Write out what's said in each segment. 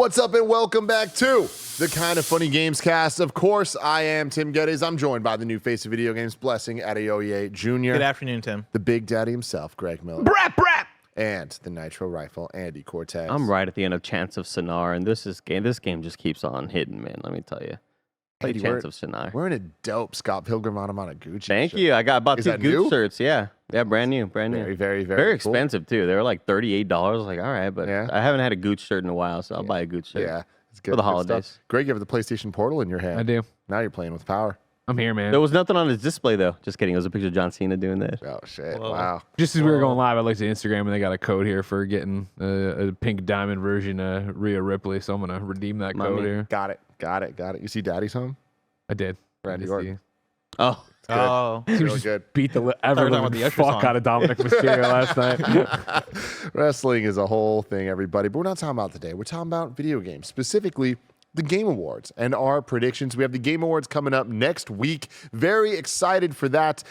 What's up and welcome back to the Kind of Funny Gamescast. Of course, I am Tim Geddes. I'm joined by the new face of video games, Blessing Adeoye Jr. Good afternoon, Tim. The Big Daddy himself, Greg Miller. Brap, brap. And the Nitro Rifle, Andy Cortez. I'm right at the end of Chants of Sennaar, and this game just keeps on hitting, man. Let me tell you. Play Andy, Chants of Sennaar. We're in a dope Scott Pilgrim Gucci Thank shirt. you. I got about Is 2 that Gooch new? shirts. Yeah, brand new. Very, very Very cool. expensive too. They were like $38. I was like, all right, but Yeah. I haven't had a Gooch shirt in a while, so I'll buy a Gooch shirt. Yeah, it's good For the good holidays. stuff. Greg, you have the PlayStation Portal in your hand. I do. Now you're playing with power. I'm here, man. There was nothing on his display though. Just kidding. It was a picture of John Cena doing that. Oh shit! Whoa. Wow. Just as we were going live, I looked at Instagram and they got a code here for getting a pink diamond version of Rhea Ripley. So I'm gonna redeem that My code man. here. Got it. You see Daddy's home? I did. Randy I did Orton. Oh, Good. Oh, see. He Really just good. beat the we were ever talking living about the Usher fuck song. out of Dominic Mysterio last night. Wrestling is a whole thing, everybody. But we're not talking about today. We're talking about video games, specifically the Game Awards and our predictions. We have the Game Awards coming up next week. Very excited for that.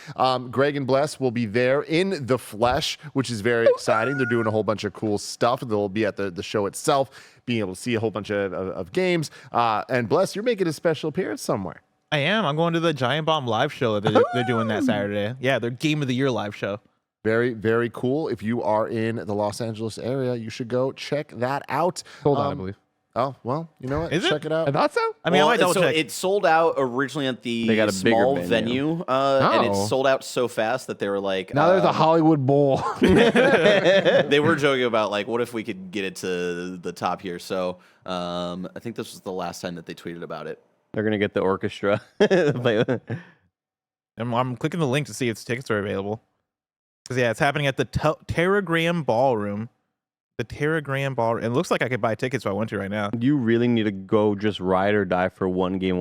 Greg and Bless will be there in the flesh, which is very exciting. They're doing a whole bunch of cool stuff. They'll be at the show itself, being able to see a whole bunch of games. And Bless, you're making a special appearance somewhere. I am. I'm going to the Giant Bomb live show that they're doing that Saturday. Yeah, their Game of the Year live show. Very, very cool. If you are in the Los Angeles area, you should go check that out. Sold out, I believe. Oh, well, you know what? Is it? Check it I out. thought so. I mean, I might double so check. it sold out originally at They the got a bigger small venue. and it Oh. sold out so fast that they were like, Now there's a Hollywood Bowl. they were joking about like, what if we could get it to the top here? So I think this was the last time that they tweeted about it. they're gonna get the orchestra. I'm clicking the link to see if tickets are available. Because, yeah, it's happening at the Terragram Ballroom. The Terragram Ballroom. It looks like I could buy tickets if I went to right now. You really need to go just ride or die for one game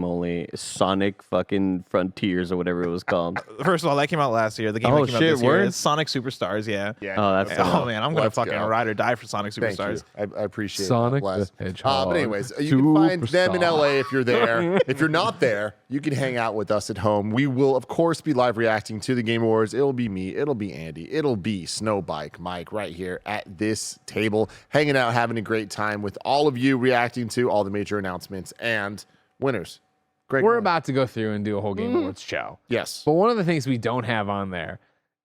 only. Sonic fucking Frontiers or whatever it was called. First of all, that came out last year. The game Oh, that came out shit, this year word? is Sonic Superstars, yeah. Yeah. Oh, that's Oh, man, I'm going to Let's fucking go. ride or die for Sonic Thank Superstars. you. I appreciate Sonic it. Bless. the Hedgehog. But anyways, you can find them in Superstar. LA if you're there. If you're not there, you can hang out with us at home. We will, of course, be live reacting to the Game Awards. It'll be me. It'll be Andy. It'll be Snowbike Mike right here at this table, hanging out, having a great time with all of you, reacting to all the major announcements and winners. Greg, We're Miller. about to go through and do a whole Game Awards show. Yes. But one of the things we don't have on there,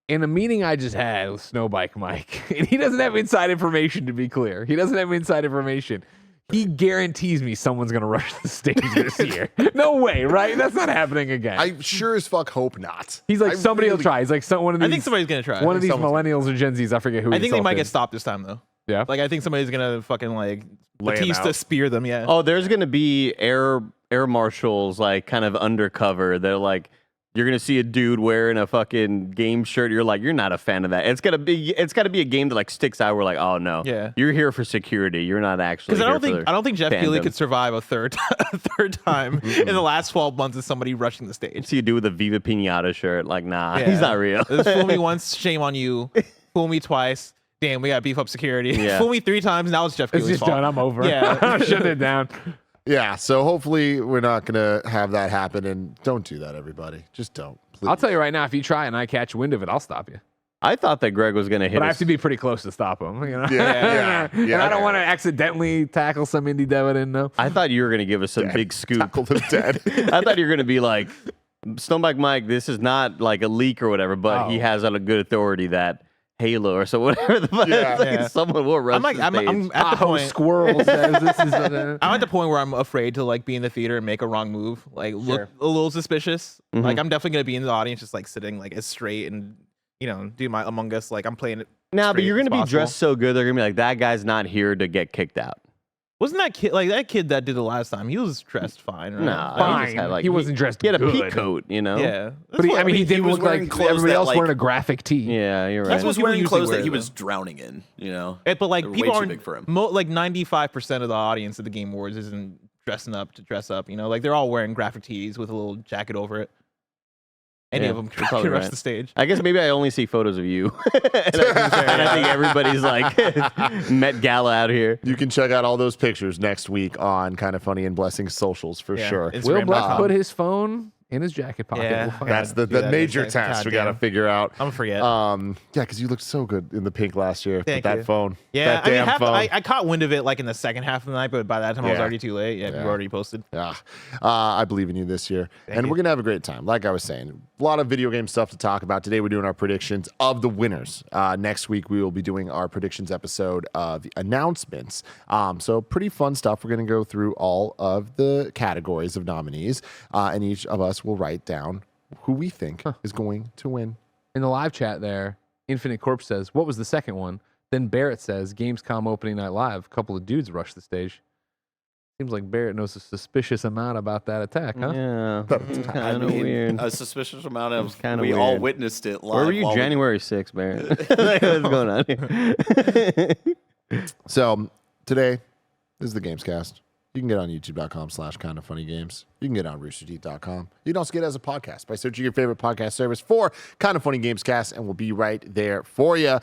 in a meeting I just had with Snowbike Mike, and he doesn't have inside information, to be clear. He doesn't have inside information. He guarantees me someone's going to rush the stage this year. No way, right? That's not happening again. I sure as fuck hope not. He's like, I somebody will really- try. He's like, one of these, I think somebody's going to try. one of these someone's millennials or Gen Zs, I forget who I think they might insulted. get stopped this time, though. Yeah. Like, I think somebody's going to fucking, like, Lay 'em Batista out. spear them, yeah. Oh, there's gonna be air marshals like kind of undercover. They're like, you're gonna see a dude wearing a fucking game shirt. You're like, you're not a fan of that. It's gotta be a game that like sticks out. We're like, oh no, Yeah. you're here for security. You're not actually. Because here I don't think Jeff Keighley fandom. could survive a third time in the last 12 months of somebody rushing the stage. See a dude with a Viva Pinata shirt. Like, nah, Yeah. he's not real. Just fool me once, shame on you. Fool me twice. Damn, we got to beef up security. Yeah. Fool me 3 times. Now it's Jeff It's Keighley's just fault. done. I'm over. Yeah. I'm shutting it down. Yeah, so hopefully we're not going to have that happen. And don't do that, everybody. Just don't. Please. I'll tell you right now, if you try and I catch wind of it, I'll stop you. I thought that Greg was gonna hit. But I us. have to be pretty close to stop him. You know? Yeah. And I don't want to accidentally tackle some indie dev I didn't know. I thought you were gonna give us some big scoop. Tackle them dead. I thought you were gonna be like, Stonebike Mike. This is not like a leak or whatever, but he Oh. has on a good authority that Halo or so whatever the fuck. Yeah. Like, Yeah. someone will rush I'm like, the I'm stage. at the Tahoe point. Squirrel says this is. I'm at the point where I'm afraid to like be in the theater and make a wrong move, like look a little suspicious. Mhm. Like I'm definitely gonna be in the audience, just like sitting like as straight and do my Among Us. Like I'm playing it. Nah, but straight you're as gonna be possible. dressed so good. They're gonna be like, that guy's not here to get kicked out. Wasn't that kid that did it last time? He was dressed fine, right? Nah, Fine. He, just had, like, He wasn't dressed He had a good. peak coat, you know. Yeah, But he, I mean, he didn't was look wearing like clothes everybody that, else like- wearing a graphic tee. Yeah, you're He right. what was people wearing usually clothes that wear, he though. was drowning in, you know? But like They're way people too aren't big for him. like 95% of the audience at the Game Awards isn't dressing up to dress up. Like they're all wearing graphic tees with a little jacket over it. Any Yeah, of them you're probably can rush right. the stage. I guess maybe I only see photos of you, and I think everybody's like Met Gala out here. You can check out all those pictures next week on Kind of Funny and Blessing socials for Yeah, sure. it's Will Instagram.com. Black put his phone in his jacket pocket. Yeah. We'll find That's out. the that major next time. test we got to Goddamn. figure out. I'm gonna forget. Yeah, because you looked so good in the pink last year. Thank with that you. phone. Yeah, that damn phone. I caught wind of it like in the second half of the night, but by that time I was Yeah. already too late. Yeah, Yeah. you already posted. Yeah, I believe in you this year, and you. we're gonna have a great time. Like I was saying, a lot of video game stuff to talk about today. We're doing our predictions of the winners. Next week we will be doing our predictions episode of the announcements. So pretty fun stuff. We're gonna go through all of the categories of nominees, and each of us will write down who we think is going to win. In the live chat there, Infinite Corpse says, what was the second one? Then Barrett says, Gamescom opening night live. A couple of dudes rushed the stage. Seems like Barrett knows a suspicious amount about that attack, huh? Yeah, I kind of mean, weird. a suspicious amount of. kinda We all weird. witnessed it live. Where were you while we- January 6th, Barrett? Like, what's going on here? So today is the Gamescast. You can get on youtube.com/KindaFunnyGames. You can get on roosterteeth.com. You can also get it as a podcast by searching your favorite podcast service for Kinda Funny Gamescast, and we'll be right there for you. You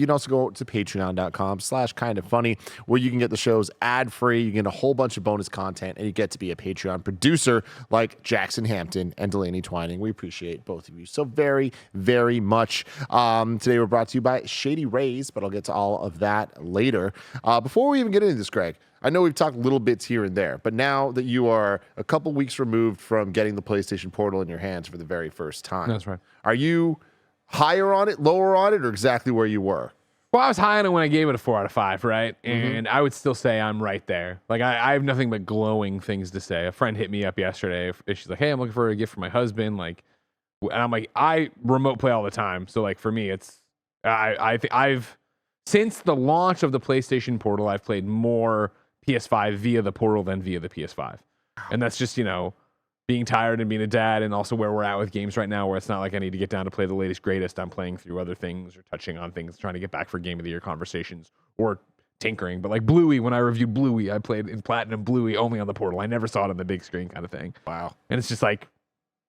can also go to patreon.com/KindaFunny, where you can get the shows ad-free. You get a whole bunch of bonus content, and you get to be a Patreon producer like Jackson Hampton and Delaney Twining. We appreciate both of you so very, very much. Today we're brought to you by Shady Rays, but I'll get to all of that later. Before we even get into this, Greg, I know we've talked little bits here and there, but now that you are a couple weeks removed from getting the PlayStation Portal in your hands for the very first time, That's right. Are you higher on it, lower on it, or exactly where you were? Well, I was high on it when I gave it a 4 out of 5, right? And I would still say I'm right there. Like, I have nothing but glowing things to say. A friend hit me up yesterday. She's like, hey, I'm looking for a gift for my husband. Like, and I'm like, I remote play all the time. So, like, for me, it's, I've, since the launch of the PlayStation Portal, I've played more PS5 via the Portal than via the PS5. And that's just, being tired and being a dad, and also where we're at with games right now, where it's not like I need to get down to play the latest greatest. I'm playing through other things or touching on things, trying to get back for Game of the Year conversations or tinkering. But like Bluey, when I reviewed Bluey, I played in Platinum Bluey only on the Portal. I never saw it on the big screen kind of thing. Wow. And it's just like,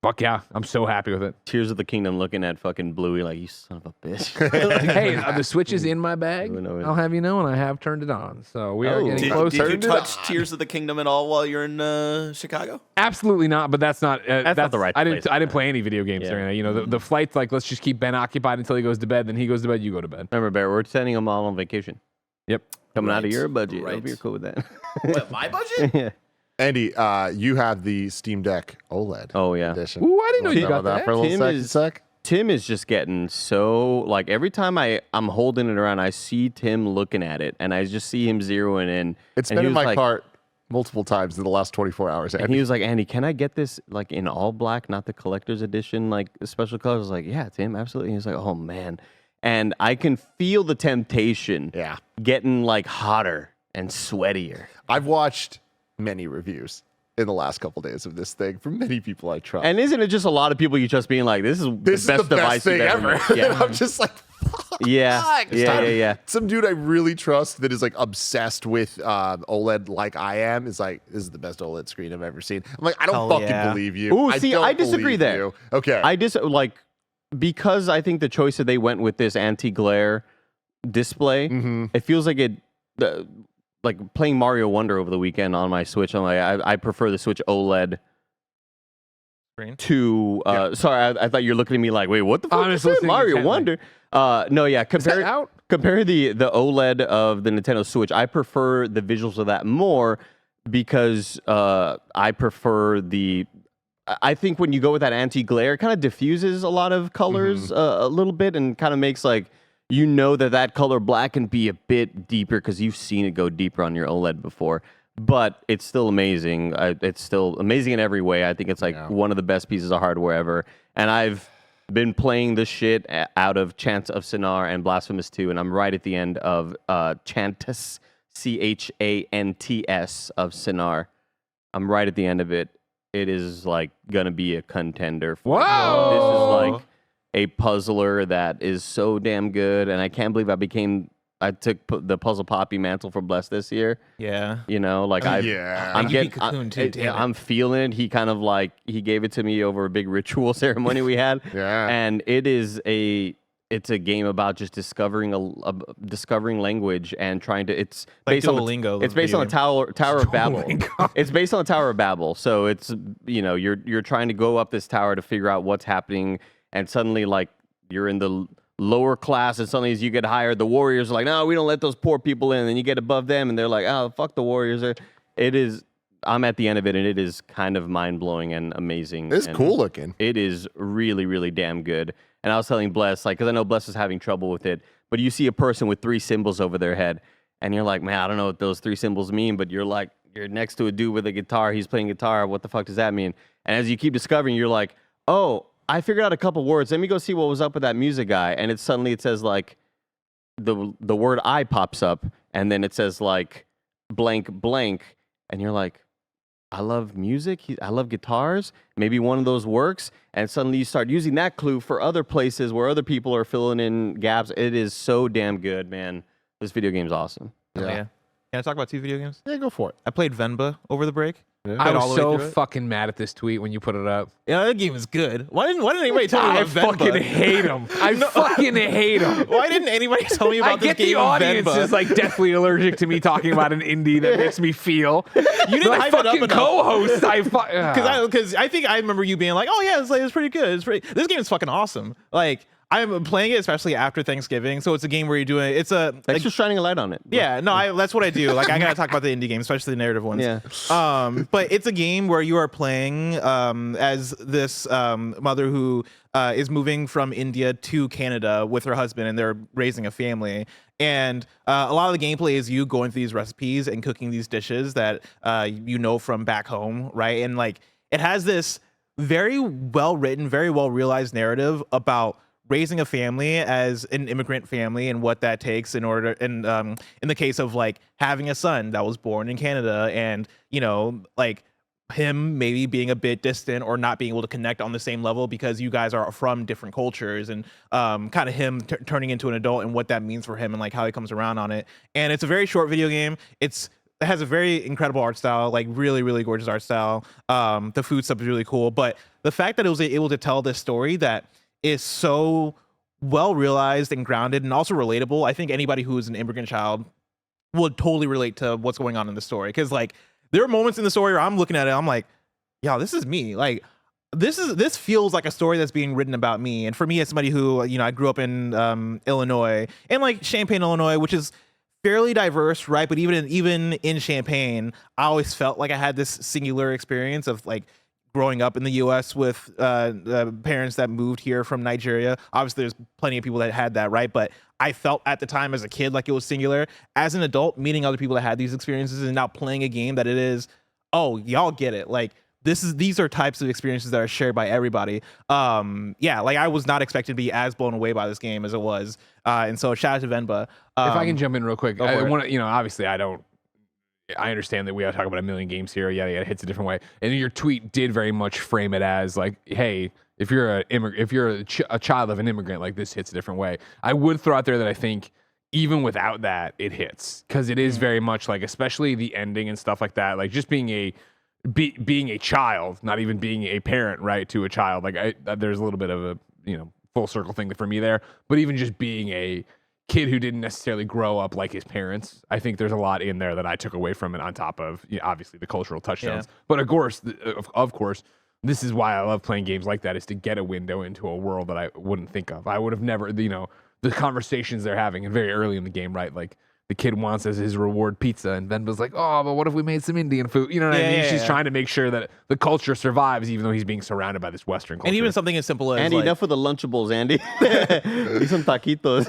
fuck yeah, I'm so happy with it. Tears of the Kingdom looking at fucking Bluey like, you son of a bitch. Hey, the Switch is in my bag. Who knows? I'll have you know, and I have turned it on. So we are getting Did, close. did you Turned it touch on. Tears of the Kingdom at all while you're in Chicago? Absolutely not, but that's not that's the right I place didn't play any video games Yeah. during that. The flight's like, let's just keep Ben occupied until he goes to bed. Then he goes to bed, you go to bed. Remember, Barrett, we're sending them all on vacation. Yep. Coming out of Right. your budget. Right. Hope you're cool with that. What, my budget? Yeah. Andy, you have the Steam Deck OLED Oh, yeah. edition. Ooh, I didn't know Wanna you talk got about that. for a little Tim sec. Tim is just getting so, like, every time I'm holding it around, I see Tim looking at it, and I just see him zeroing in. It's and been he in was my like, cart multiple times in the last 24 hours. And Andy. he was like, Andy, can I get this, like, in all black, not the collector's edition, like, special colors? I was like, yeah, Tim, absolutely. He was like, oh, man. And I can feel the temptation Yeah. getting, like, hotter and sweatier. I've watched many reviews in the last couple days of this thing from many people I trust. And isn't it just a lot of people you trust being like, this is this the best is the device best thing you've ever. made? And Yeah. I'm just like, fuck. Yeah. Yeah. Some dude I really trust that is like obsessed with OLED like I am is like, this is the best OLED screen I've ever seen. I'm like, I don't Hell fucking yeah. believe you. Ooh, see, don't I disagree believe there. you. Okay. Because I think the choice that they went with this anti-glare display, it feels like like playing Mario Wonder over the weekend on my Switch. I'm like, I prefer the Switch OLED Screen. to. Sorry, I thought you were looking at me like, wait, what the fuck? I'm You just said? listening Mario intently. Wonder. No, yeah. that out? Compare the OLED of the Nintendo Switch. I prefer the visuals of that more because I prefer the. I think when you go with that anti-glare, it kind of diffuses a lot of colors a little bit and kind of makes like, that color black can be a bit deeper because you've seen it go deeper on your OLED before. But it's still amazing. It's still amazing in every way. I think it's like one of the best pieces of hardware ever. And I've been playing this shit out of Chants of Sennaar and Blasphemous 2, and I'm right at the end of Chantus, Chants of Sennaar. I'm right at the end of it. It is like gonna be a contender. For Whoa! This is like a puzzler that is so damn good, and I can't believe I took the Puzzle Poppy mantle for Bless this year. Yeah. I'm You beat Cocoon too, damn it. I'm feeling it. He kind of like he gave it to me over a big ritual ceremony we had. Yeah. And it is it's a game about just discovering discovering language and trying to. It's Like based on Duolingo, it's based on the Tower of Babel. It's based on the Tower of Babel. So it's you're trying to go up this tower to figure out what's happening, and suddenly like you're in the lower class, and suddenly as you get higher, the warriors are like, no, we don't let those poor people in. And then you get above them, and they're like, oh, fuck the warriors. It is. I'm at the end of it, and it is kind of mind blowing and amazing. It's and cool looking. It is really, really damn good. And I was telling Bless, like, because I know Bless is having trouble with it, but you see a person with 3 symbols over their head, and you're like, man, I don't know what those 3 symbols mean, but you're like, you're next to a dude with a guitar, he's playing guitar, what the fuck does that mean? And as you keep discovering, you're like, oh, I figured out a couple words. Let me go see what was up with that music guy. And it says like, the word I pops up, and then it says like, blank, blank, and you're like, I love music. I love guitars. Maybe one of those works. And suddenly you start using that clue for other places where other people are filling in gaps. It is so damn good, man. This video game's awesome. Yeah. Can I talk about 2 video games? Yeah, go for it. I played Venba over the break. I all was the way so through it. fucking mad at this tweet when you put it up. Yeah, that game is good. Why didn't anybody tell me I about Venba? fucking hate him. I fucking hate him. Why didn't anybody tell me about I this get game the of audience Venba? is like deathly allergic to me talking about an indie that makes me feel. You didn't my hype it up fucking enough. co-host. Because I think I remember you being like, oh yeah, it's pretty good. This game is fucking awesome. Like I'm playing it especially after Thanksgiving, so it's a game where you're doing Thanks for shining a light on it. yeah, no, that's what I do. Like I gotta talk about the indie games, especially the narrative ones. Yeah. But it's a game where you are playing as this mother who is moving from India to Canada with her husband, and they're raising a family. And a lot of the gameplay is you going through these recipes and cooking these dishes that from back home, right? And like it has this very well written, very well realized narrative about raising a family as an immigrant family and what that takes in order, and in the case of like having a son that was born in Canada, and like him maybe being a bit distant or not being able to connect on the same level because you guys are from different cultures, and kind of him turning into an adult and what that means for him and like how he comes around on it. And it's a very short video game. It has a very incredible art style, like really, really gorgeous art style. The food stuff is really cool, but the fact that it was able to tell this story that is so well realized and grounded and also relatable. I think anybody who is an immigrant child would totally relate to what's going on in the story. Because like there are moments in the story where I'm looking at it, I'm like, yeah, this is me. Like this feels like a story that's being written about me. And for me, as somebody who, I grew up in Illinois, and like Champaign, Illinois, which is fairly diverse, right? But even in Champaign, I always felt like I had this singular experience of like growing up in the U.S. with parents that moved here from Nigeria. Obviously, there's plenty of people that had that, right? But I felt at the time as a kid like it was singular. As an adult, meeting other people that had these experiences and now playing a game that it is, oh, y'all get it. Like these are types of experiences that are shared by everybody. Like I was not expected to be as blown away by this game as it was. And so shout out to Venba. If I can jump in real quick, go for it. Obviously I understand that we are talking about a million games here. Yeah, it hits a different way. And your tweet did very much frame it as like, hey, if you're a child of an immigrant, like this hits a different way. I would throw out there that I think even without that, it hits, because it is very much like, especially the ending and stuff like that, like just being a child, not even being a parent, right, to a child. Like there's a little bit of a full circle thing for me there, but even just being a kid who didn't necessarily grow up like his parents, I think there's a lot in there that I took away from it, on top of obviously the cultural touchdowns. But of course, this is why I love playing games like that, is to get a window into a world that I wouldn't think of. I would have never, the conversations they're having, and very early in the game, right? Like the kid wants as his reward pizza, and Venba's like, oh, but what if we made some Indian food? You know what I mean? She's trying to make sure that the culture survives, even though he's being surrounded by this Western culture. And even something as simple as Andy, enough with the Lunchables, Andy. Eat some taquitos.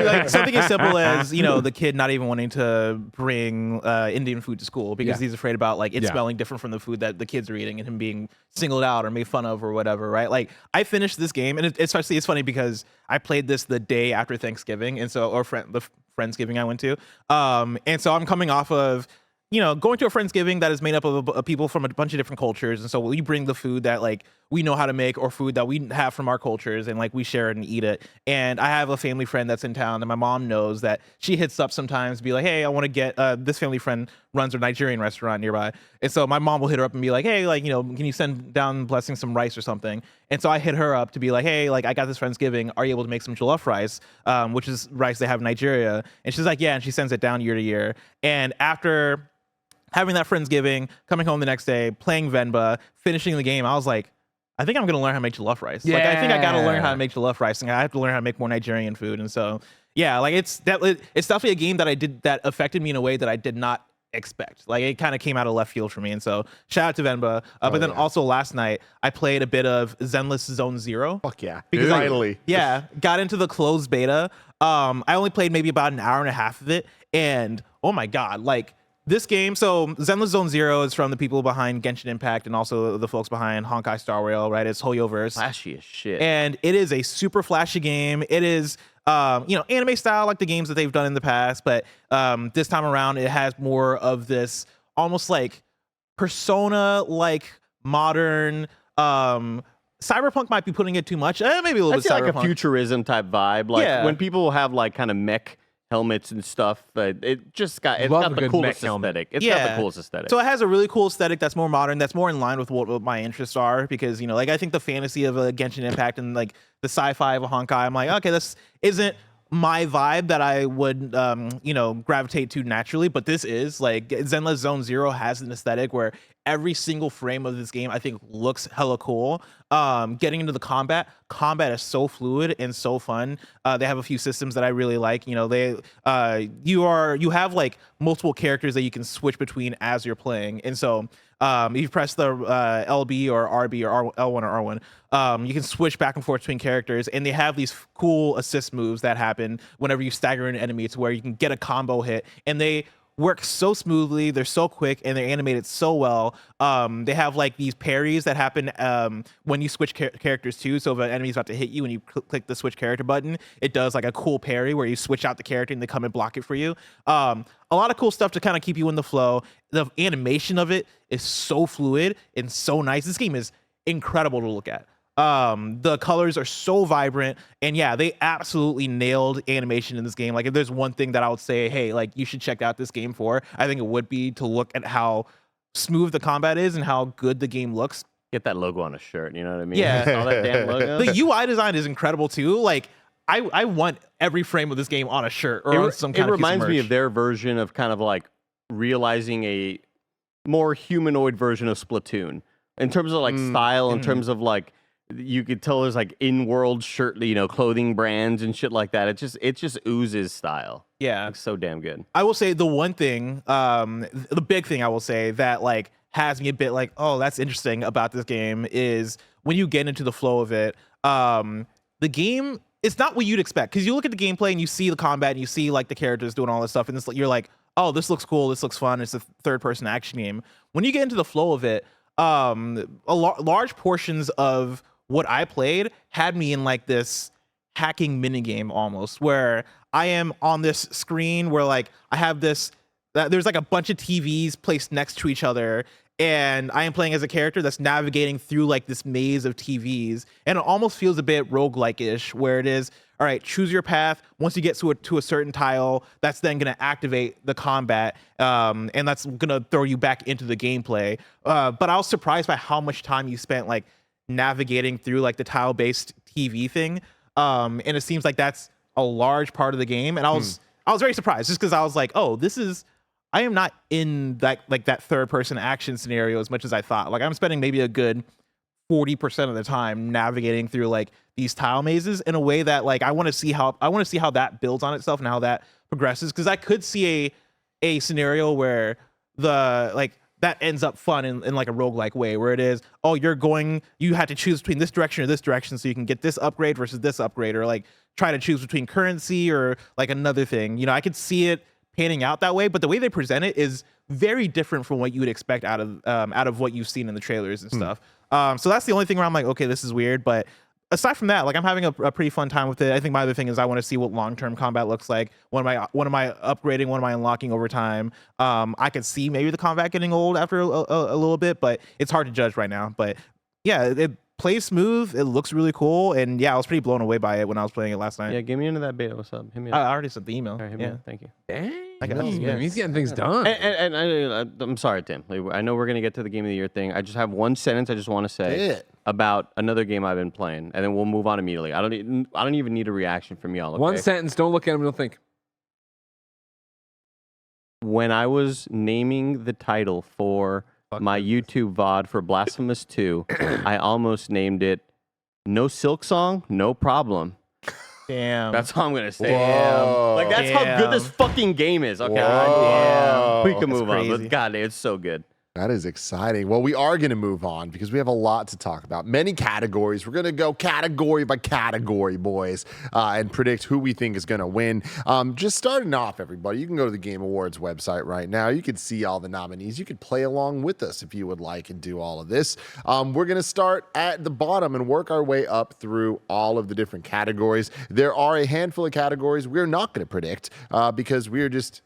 like something as simple as the kid not even wanting to bring Indian food to school because he's afraid about like it smelling different from the food that the kids are eating, and him being singled out or made fun of or whatever, right? Like I finished this game, and especially it's funny because I played this the day after Thanksgiving, and so the Friendsgiving I went to, and so I'm coming off of going to a Friendsgiving that is made up of people from a bunch of different cultures. And so we bring the food that like we know how to make, or food that we have from our cultures, and like we share it and eat it. And I have a family friend that's in town, and my mom knows that she hits up sometimes, be like, hey, I want to get this family friend runs a Nigerian restaurant nearby. And so my mom will hit her up and be like, hey, like, can you send down Blessing some rice or something? And so I hit her up to be like, hey, like I got this Friendsgiving. Are you able to make some jollof rice, which is rice they have in Nigeria? And she's like, yeah. And she sends it down year to year. And after having that Friendsgiving, coming home the next day, playing Venba, finishing the game, I was like, I think I'm going to learn how to make jollof rice. Like, I think I got to learn how to make jollof rice, and I have to learn how to make more Nigerian food. And so, yeah, like it's definitely a game that affected me in a way that I did not expect. Like, it kind of came out of left field for me. And so, shout out to Venba. But then also last night, I played a bit of Zenless Zone Zero. Fuck yeah. Because Finally. got into the closed beta. I only played maybe about an hour and a half of it. And oh my God, like, this game, so Zenless Zone Zero is from the people behind Genshin Impact and also the folks behind Honkai Star Rail, right? It's Hoyoverse. Flashy as shit. And it is a super flashy game. It is, anime style like the games that they've done in the past, but this time around it has more of this almost like Persona, like modern. Cyberpunk might be putting it too much. Maybe a little I'd bit say like a cyberpunk. futurism type vibe. Like when people have like kind of mech helmets and stuff, it just got Love a the good coolest mech helmet. aesthetic. It's got the coolest aesthetic. So it has a really cool aesthetic that's more modern, that's more in line with what my interests are, because like I think the fantasy of a Genshin Impact and like the sci-fi of a Honkai, I'm like, okay, this isn't my vibe that I would gravitate to naturally, but this is like Zenless Zone Zero has an aesthetic where every single frame of this game I think looks hella cool. Getting into the combat is so fluid and so fun. They have a few systems that I really like. You have like multiple characters that you can switch between as you're playing, and so if you press the LB or RB or L1 or R1, you can switch back and forth between characters, and they have these cool assist moves that happen whenever you stagger an enemy to where you can get a combo hit, and they work so smoothly, they're so quick, and they're animated so well. They have like these parries that happen when you switch characters too. So if an enemy's about to hit you and you click the switch character button, it does like a cool parry where you switch out the character and they come and block it for you. A lot of cool stuff to kind of keep you in the flow. The animation of it is so fluid and so nice. This game is incredible to look at. The colors are so vibrant, and yeah, they absolutely nailed animation in this game. Like, if there's one thing that I would say, hey, like, you should check out this game for, I think it would be to look at how smooth the combat is and how good the game looks. Get that logo on a shirt, you know what I mean? Yeah. All that damn logo. The UI design is incredible too. Like, I want every frame of this game on a shirt or on some kind it of piece of reminds me merch. of their version of kind of like realizing a more humanoid version of Splatoon in terms of like style, in terms of like, you could tell there's like in-world shirt, clothing brands and shit like that. It just oozes style. Yeah. It's so damn good. I will say the one thing, the big thing I will say that like has me a bit like, oh, that's interesting about this game is when you get into the flow of it, the game, it's not what you'd expect. Because you look at the gameplay and you see the combat and you see like the characters doing all this stuff, and you're like, oh, this looks cool, this looks fun. It's a third-person action game. When you get into the flow of it, large portions of what I played had me in like this hacking minigame almost, where I am on this screen where like I have this, there's like a bunch of TVs placed next to each other, and I am playing as a character that's navigating through like this maze of TVs, and it almost feels a bit roguelike-ish, where it is, all right, choose your path. Once you get to a certain tile, that's then going to activate the combat, and that's going to throw you back into the gameplay. But I was surprised by how much time you spent like navigating through like the tile-based TV thing, and it seems like that's a large part of the game. And I was very surprised, just because I was like, oh, I am not in that third-person action scenario as much as I thought. Like, I'm spending maybe a good 40% of the time navigating through like these tile mazes in a way that like I want to see how that builds on itself and how that progresses, because I could see a scenario where that ends up fun in like a roguelike way, where it is, oh, you had to choose between this direction or this direction so you can get this upgrade versus this upgrade, or like try to choose between currency or like another thing. I could see it panning out that way, but the way they present it is very different from what you would expect out of what you've seen in the trailers and stuff. So that's the only thing where I'm like, okay, this is weird. But aside from that, like, I'm having a pretty fun time with it. I think my other thing is I want to see what long-term combat looks like. What am I upgrading? What am I unlocking over time? I could see maybe the combat getting old after a little bit, but it's hard to judge right now. But yeah, it plays smooth. It looks really cool, and yeah, I was pretty blown away by it when I was playing it last night. Yeah, get me into that beta. What's up? Hit me up. I already sent the email. All right, hit me up. Thank you. Dang. I got it. Man, he's getting things done. And I'm sorry, Tim. I know we're gonna get to the Game of the Year thing. I just have one sentence I just want to say. about another game I've been playing, and then we'll move on immediately. I don't even need a reaction from y'all. Okay? One sentence. Don't look at him. Don't think. When I was naming the title for my YouTube VOD for Blasphemous 2, I almost named it No Silk Song, No Problem. Damn. That's all I'm gonna say. Whoa. Like that's how good this fucking game is. Okay, Whoa. we can That's move on. crazy. But God, it's so good. That is exciting. Well, we are going to move on because we have a lot to talk about. Many categories. We're going to go category by category, boys, and predict who we think is going to win. Just starting off, everybody, you can go to the Game Awards website right now. You can see all the nominees. You could play along with us if you would like and do all of this. We're going to start at the bottom and work our way up through all of the different categories. There are a handful of categories we're not going to predict because we're just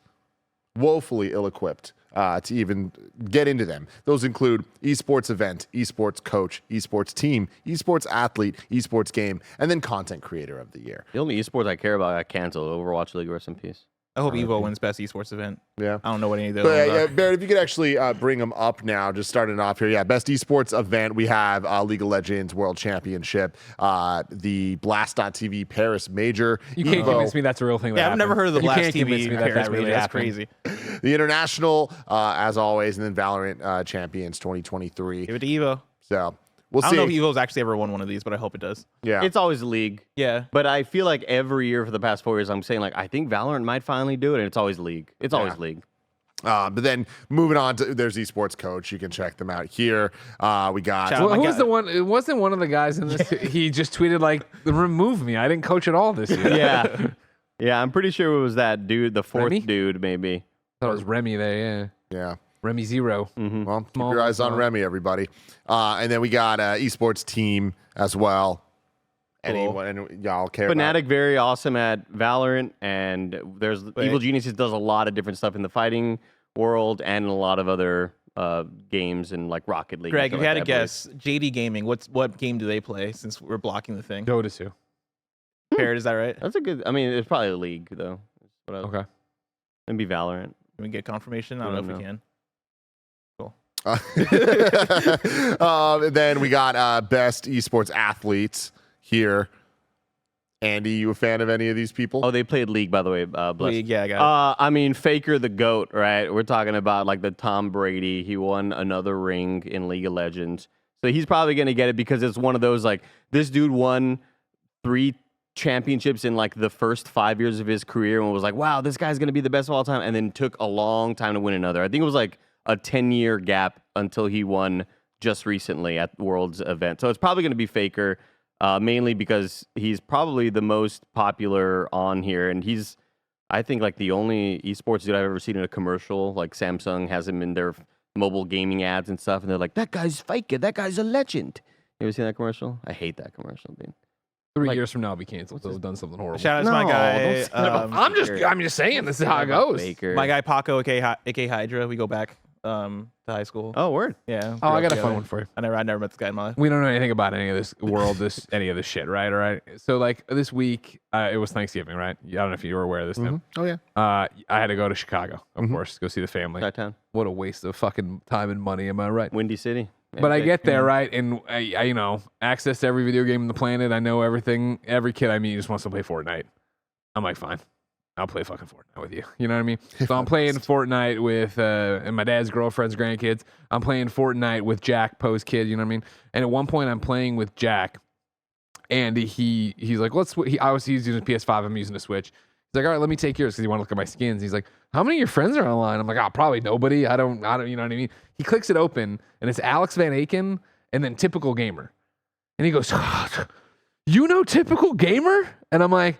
woefully ill-equipped to even get into them. Those include esports event, esports coach, esports team, esports athlete, esports game, and then content creator of the year. The only esports I care about got canceled. Overwatch League, rest in peace. I hope Evo wins best esports event. Yeah. I don't know what any of those But are. Barrett, if you could actually bring them up now, just starting off here. Yeah, best esports event. We have League of Legends World Championship, the Blast.tv Paris Major. You can't convince me that's a real thing. Yeah, I've never heard of the You Blast can't convince TV me that Paris really Major. That's happened. crazy. The International, as always, and then Valorant Champions 2023. Give it to Evo. So we'll I see. don't know if Evo's actually ever won one of these, but I hope it does. Yeah. It's always League. Yeah. But I feel like every year for the past 4 years, I'm saying like I think Valorant might finally do it, and it's always League. It's always League. But then moving on to there's esports coach. You can check them out here. We got Shout out Well, my who was guy. the one? It wasn't one of the guys in this. He just tweeted like, "Remove me. I didn't coach at all this year." Yeah. Yeah, I'm pretty sure it was that dude, the fourth Remy? dude, maybe. I thought it was Remy there. Yeah, yeah. Remy Zero. Well, keep Small your eyes on one. Remy, everybody. And then we got esports team as well. Anyone and y'all care about? Fnatic very awesome at Valorant, and there's Evil Geniuses does a lot of different stuff in the fighting world and in a lot of other games and like Rocket League. Greg, and if stuff you had like to that, guess, JD Gaming, what game do they play since we're blocking the thing? Dota 2. Parrot, is that right? but That's a good. I mean, it's probably a League though. Okay. Maybe Valorant. Can we get confirmation? I don't know if we can. Then we got best esports athletes here. Andy, you a fan of any of these people? Oh, they played League, by the way. Bless. League, yeah, I got I mean, Faker the GOAT, right? We're talking about like the Tom Brady. He won another ring in League of Legends. So he's probably going to get it because it's one of those like this dude won 3 championships in like the first 5 years of his career and was like, wow, this guy's going to be the best of all time. And then took a long time to win another. I think it was like a 10-year gap until he won just recently at World's event. So it's probably going to be Faker. Mainly because he's probably the most popular on here, and he's, I think, like the only esports dude I've ever seen in a commercial. Like Samsung has him in their mobile gaming ads and stuff, and they're like, "That guy's Faker. That guy's a legend." You ever seen that commercial? I hate that commercial, dude. 3 years from now, I'll be canceled. So we've done something horrible. Shout out to my No, guy. don't say I'm just saying. This is how it goes. Faker. My guy Paco, aka Hydra. We go back to high school. Oh, word. Yeah. Oh, I got a together. fun one for you. I never met this guy in my life. We don't know anything about any of this world, any of this shit, right? All right. So like this week, it was Thanksgiving, right? I don't know if you were aware of this. Tim. Oh yeah. I had to go to Chicago, of course, go see the family. Chi-town. What a waste of fucking time and money, am I right? Windy City. But I get there, right, and I you know, access to every video game on the planet. I know everything. Every kid I meet just wants to play Fortnite. I'm like, fine, I'll play fucking Fortnite with you. You know what I mean? So I'm playing Fortnite with and my dad's girlfriend's grandkids. I'm playing Fortnite with Jack Poe's kid. You know what I mean? And at one point, I'm playing with Jack, and he's like, he's using a PS5. I'm using a Switch. He's like, all right, let me take yours because he want to look at my skins. He's like, how many of your friends are online? I'm like, probably nobody. I don't, you know what I mean? He clicks it open and it's Alex Van Aken and then Typical Gamer. And he goes, you know Typical Gamer? And I'm like,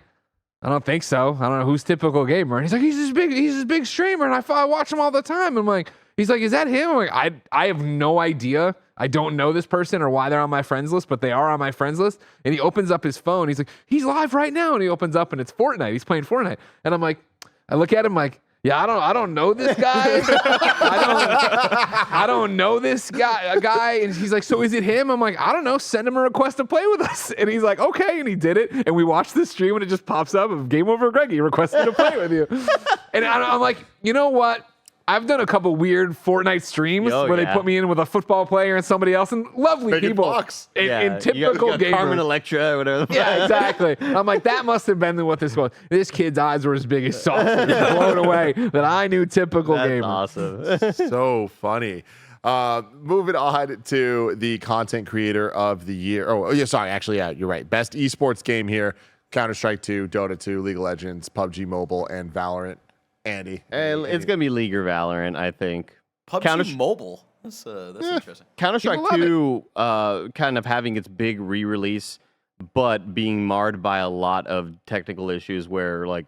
I don't think so. I don't know who's Typical Gamer. And he's like, he's this big streamer and I watch him all the time. I'm like, he's like, is that him? I'm like, I have no idea. I don't know this person or why they're on my friends list, but they are on my friends list. And he opens up his phone. He's like, he's live right now. And he opens up and it's Fortnite. He's playing Fortnite. And I'm like, I look at him like, yeah, I don't know this guy. I don't know this guy. And he's like, so is it him? I'm like, I don't know. Send him a request to play with us. And he's like, okay. And he did it. And we watched the stream and it just pops up of Game Over Greg. He requested to play with you. And I'm like, you know what? I've done a couple weird Fortnite streams Oh, where they yeah. put me in with a football player and somebody else, and lovely Megan people. Fox. In typical you got Carmen gamers. Electra or whatever. Yeah, exactly. I'm like, that must have been what this was. This kid's eyes were as big as saucers, blown away that I knew typical That's gamer. awesome. So funny. Moving on to the content creator of the year. Oh, yeah, sorry. Actually, yeah, you're right. Best esports game here: Counter-Strike 2, Dota 2, League of Legends, PUBG Mobile, and Valorant. Andy, It's gonna be League or Valorant, I think. PUBG Mobile. That's interesting. Counter-Strike People 2 kind of having its big re-release, but being marred by a lot of technical issues where like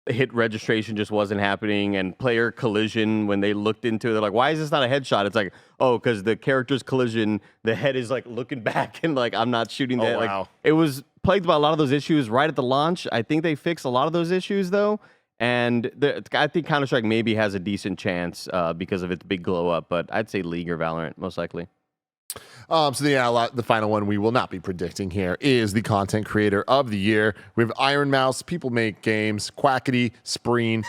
hit registration just wasn't happening and player collision when they looked into it, they're like, why is this not a headshot? It's like, oh, because the character's collision, the head is like looking back and like I'm not shooting the head. wow. Like, it was plagued by a lot of those issues right at the launch. I think they fixed a lot of those issues though. And I think Counter-Strike maybe has a decent chance because of its big glow up, but I'd say League or Valorant most likely. The final one we will not be predicting here is the content creator of the year. We have Iron Mouse, People Make Games, Quackity, Spreen,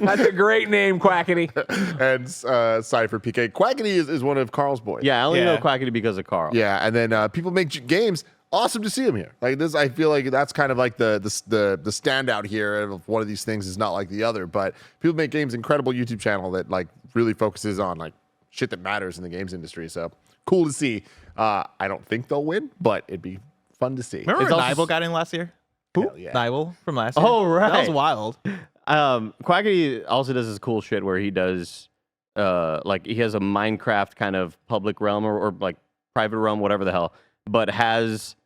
That's a great name, Quackity. and Cypher PK. Quackity is one of Carl's boys. Yeah, I only know Yeah. Quackity because of Carl. Yeah, and then People Make Games. Awesome to see him here. Like this, I feel like that's kind of like the standout here of one of these things is not like the other. But People Make Games, incredible YouTube channel that like really focuses on like shit that matters in the games industry. So cool to see. I don't think they'll win, but it'd be fun to see. Remember It's when also Nibel got in last year? Hell yeah. Nibel from last year. Oh, right. That was wild. Quackity also does this cool shit where he does like he has a Minecraft kind of public realm or like private realm, whatever the hell, but has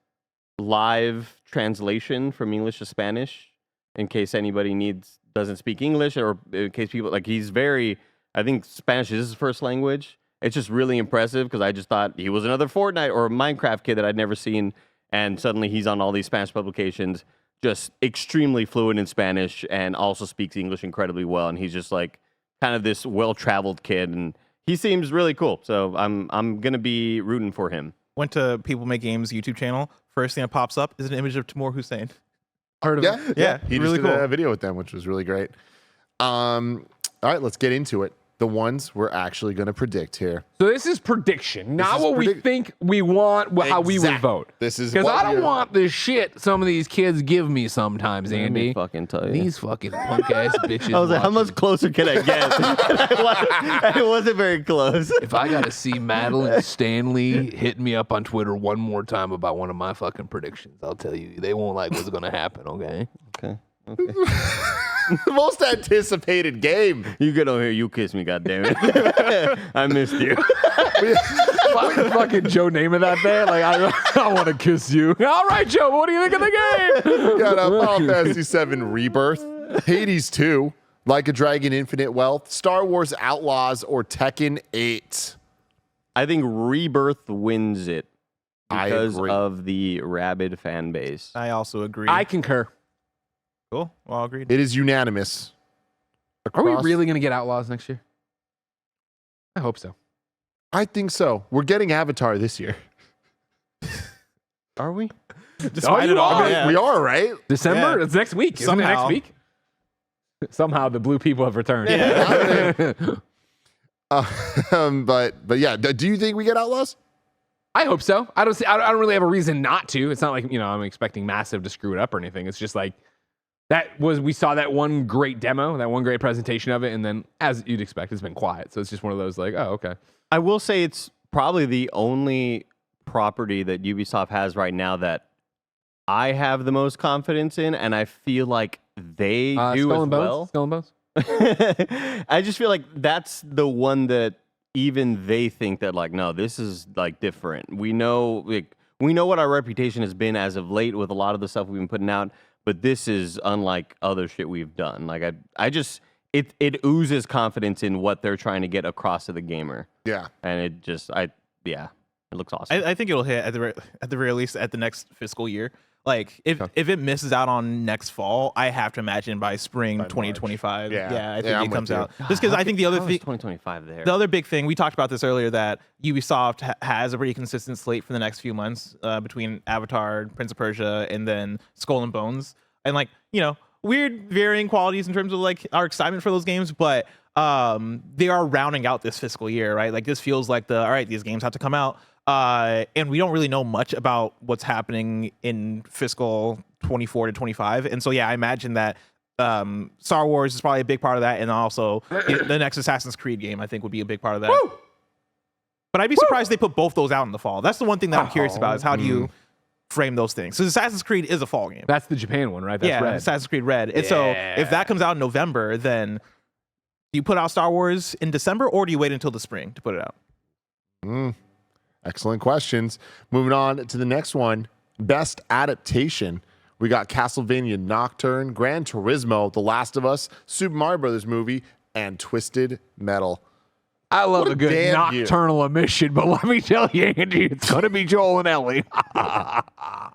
live translation from English to Spanish in case anybody doesn't speak English or in case people like he's very, I think Spanish is his first language. It's just really impressive because I just thought he was another Fortnite or Minecraft kid that I'd never seen, and suddenly he's on all these Spanish publications, just extremely fluent in Spanish and also speaks English incredibly well, and he's just like kind of this well-traveled kid, and he seems really cool. So I'm gonna be rooting for him. Went to People Make Games YouTube channel. First thing that pops up is an image of Timur Hussein. Heard of Yeah, it? Yeah, He really just did cool. a video with them, which was really great. All right, let's get into it. The ones we're actually going to predict here. So this is prediction, not is what we think we want, how we would Exact. vote. This is Because what I don't you're- want the shit some of these kids give me sometimes, Let me Andy. fucking tell you. These fucking punk ass bitches. I was like, how watching. much closer can I get? I wasn't very close. If I gotta see Madeline Stanley hitting me up on Twitter one more time about one of my fucking predictions, I'll tell you, they won't like what's gonna happen, okay? Okay. The most anticipated game. You get over here, you kiss me, goddammit. I missed you. Why the fucking Joe Namath out there? Like, I want to kiss you. All right, Joe, what do you think of the game? Got Final Fantasy VII Rebirth, Hades 2, Like a Dragon Infinite Wealth, Star Wars Outlaws, or Tekken 8. I think Rebirth wins it I because agree. of the rabid fan base. I also agree. I concur. Cool. Well, agreed. It is unanimous. Are we across- really gonna get Outlaws next year? I hope so. I think so. We're getting Avatar this year. Are we? Despite you it all, are. yeah. We are, right? December? Yeah. It's next week. Isn't it next Somehow. week? Somehow the blue people have returned. But yeah, do you think we get Outlaws? I hope so. I don't really have a reason not to. It's not like, I'm expecting massive to screw it up or anything. It's just like we saw that one great demo, that one great presentation of it, and then as you'd expect, it's been quiet. So it's just one of those like, oh, okay. I will say it's probably the only property that Ubisoft has right now that I have the most confidence in, and I feel like they do Skull as and Bones? well. Skull and Bones? I just feel like that's the one that even they think that like, no, this is like different. We know what our reputation has been as of late with a lot of the stuff we've been putting out, but this is unlike other shit we've done. Like it oozes confidence in what they're trying to get across to the gamer, Yeah. and it looks awesome. I think it'll hit at the very least at the next fiscal year. Like if it misses out on next fall, I have to imagine by spring 2025. Yeah. I think I'm it comes with you. out. Just because I think the other How is thing, 2025 there. the other big thing, we talked about this earlier, that Ubisoft has a pretty consistent slate for the next few months between Avatar, Prince of Persia, and then Skull and Bones. And weird varying qualities in terms of like our excitement for those games, but they are rounding out this fiscal year, right? Like this feels like all right, these games have to come out. And we don't really know much about what's happening in fiscal 24 to 25. And so, yeah, I imagine that Star Wars is probably a big part of that. And also the next Assassin's Creed game, I think, would be a big part of that. Woo! But I'd be surprised they put both those out in the fall. That's the one thing that I'm curious about is how do you frame those things? So Assassin's Creed is a fall game. That's the Japan one, right? That's Red. Assassin's Creed Red. And so if that comes out in November, then do you put out Star Wars in December or do you wait until the spring to put it out? Excellent questions. Moving on to the next one. Best adaptation. We got Castlevania Nocturne, Gran Turismo, The Last of Us, Super Mario Brothers movie, and Twisted Metal. I love What a a good damn nocturnal emission, but let me tell you, Andy, it's going to be Joel and Ellie.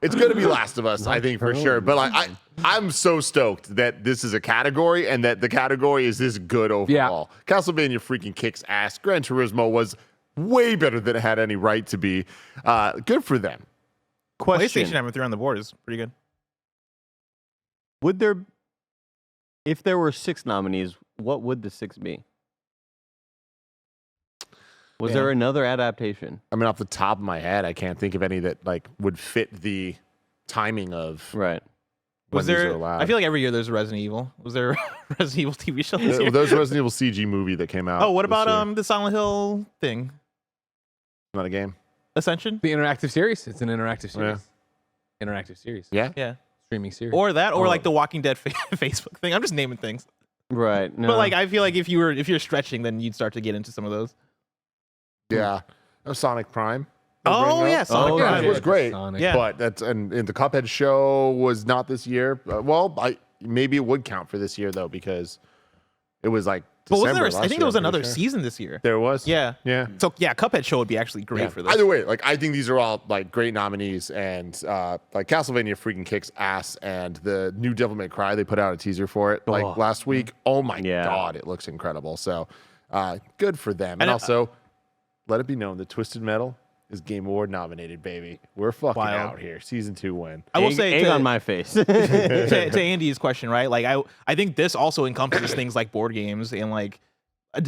It's going to be Last of Us, I think, for sure. But like, I'm so stoked that this is a category and that the category is this good overall. Yeah. Castlevania freaking kicks ass. Gran Turismo was way better than it had any right to be. Good for them. Question. PlayStation having 3 on the board is pretty good. Would there, if there were 6 nominees, what would the 6 be? Was there another adaptation? I mean, off the top of my head, I can't think of any that like would fit the timing of Right. Was there? I feel like every year there's a Resident Evil. Was there a Resident Evil TV show this year? There's a Resident Evil CG movie that came out. Oh, what this year. about the Silent Hill thing? Not a game. Ascension? The interactive series. It's an interactive series. Yeah. Interactive series. Yeah. Yeah. Streaming series. Or that, or like the Walking Dead Facebook thing. I'm just naming things. Right. No. But like, I feel like if you're stretching, then you'd start to get into some of those. Yeah. Sonic Prime. Oh yeah, Sonic Prime. It was great. Sonic. Yeah. But that's and the Cuphead show was not this year. Maybe it would count for this year though because it was like. But wasn't December there? I last think year, there was I'm pretty another sure. season this year. There was. Yeah. Yeah. So yeah, Cuphead show would be actually great Yeah. for this. Either way, like I think these are all like great nominees, and like Castlevania freaking kicks ass, and the new Devil May Cry they put out a teaser for it like last week. Oh my god, it looks incredible. So good for them, and also let it be known that Twisted Metal is Game Award nominated, baby. We're fucking out here. Season 2 win. I will say egg on my face. to Andy's question, right? Like I think this also encompasses things like board games and like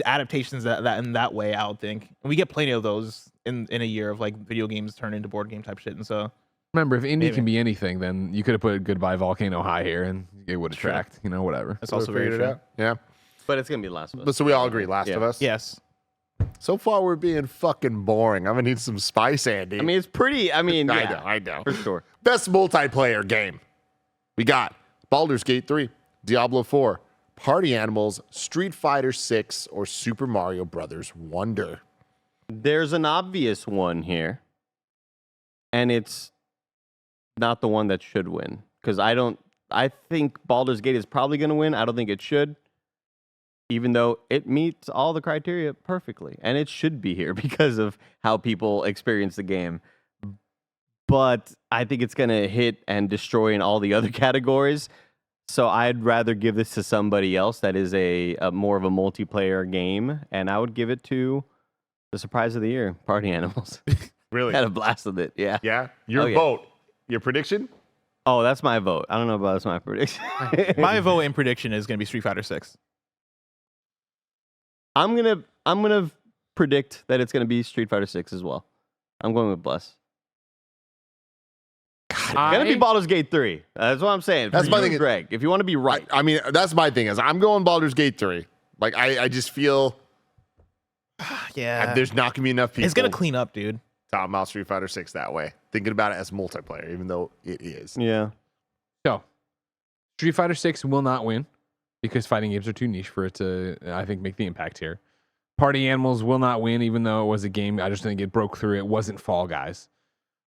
adaptations that in that way. I would think, and we get plenty of those in a year of like video games turned into board game type shit. And so Remember, if indie can be anything, then you could have put Goodbye Volcano High here, and it would attract. You know, whatever. that's also very Figured true. it out. Yeah. But it's gonna be Last of Us. But so we all agree, Last of Us. Yes. So far, we're being fucking boring. I'm gonna need some spice, Andy. I mean, it's pretty. I mean, yeah, I know. for sure. Best multiplayer game. We got Baldur's Gate 3, Diablo 4, Party Animals, Street Fighter 6, or Super Mario Brothers Wonder. There's an obvious one here, and it's not the one that should win because I think Baldur's Gate is probably going to win. I don't think it should, even though it meets all the criteria perfectly, and it should be here because of how people experience the game. But I think it's going to hit and destroy in all the other categories. So I'd rather give this to somebody else that is a more of a multiplayer game, and I would give it to the surprise of the year, Party Animals. Really? Had a blast with it, yeah. Yeah? Your vote. Your prediction? Oh, that's my vote. I don't know about that's my prediction. My vote and prediction is going to be Street Fighter 6. I'm gonna predict that it's gonna be Street Fighter 6 as well. I'm going with Bless. It's gonna be Baldur's Gate 3. That's what I'm saying. That's my thing. Greg. If you want to be right, I mean, that's my thing is I'm going Baldur's Gate 3. Like, I just feel Yeah. there's not going to be enough people It's going to clean up, dude. talking about Street Fighter 6 that way. Thinking about it as multiplayer, even though it is. yeah. So, Street Fighter 6 will not win because fighting games are too niche for it to, I think, make the impact here. Party Animals will not win, even though it was a game. I just think it broke through. It wasn't Fall Guys.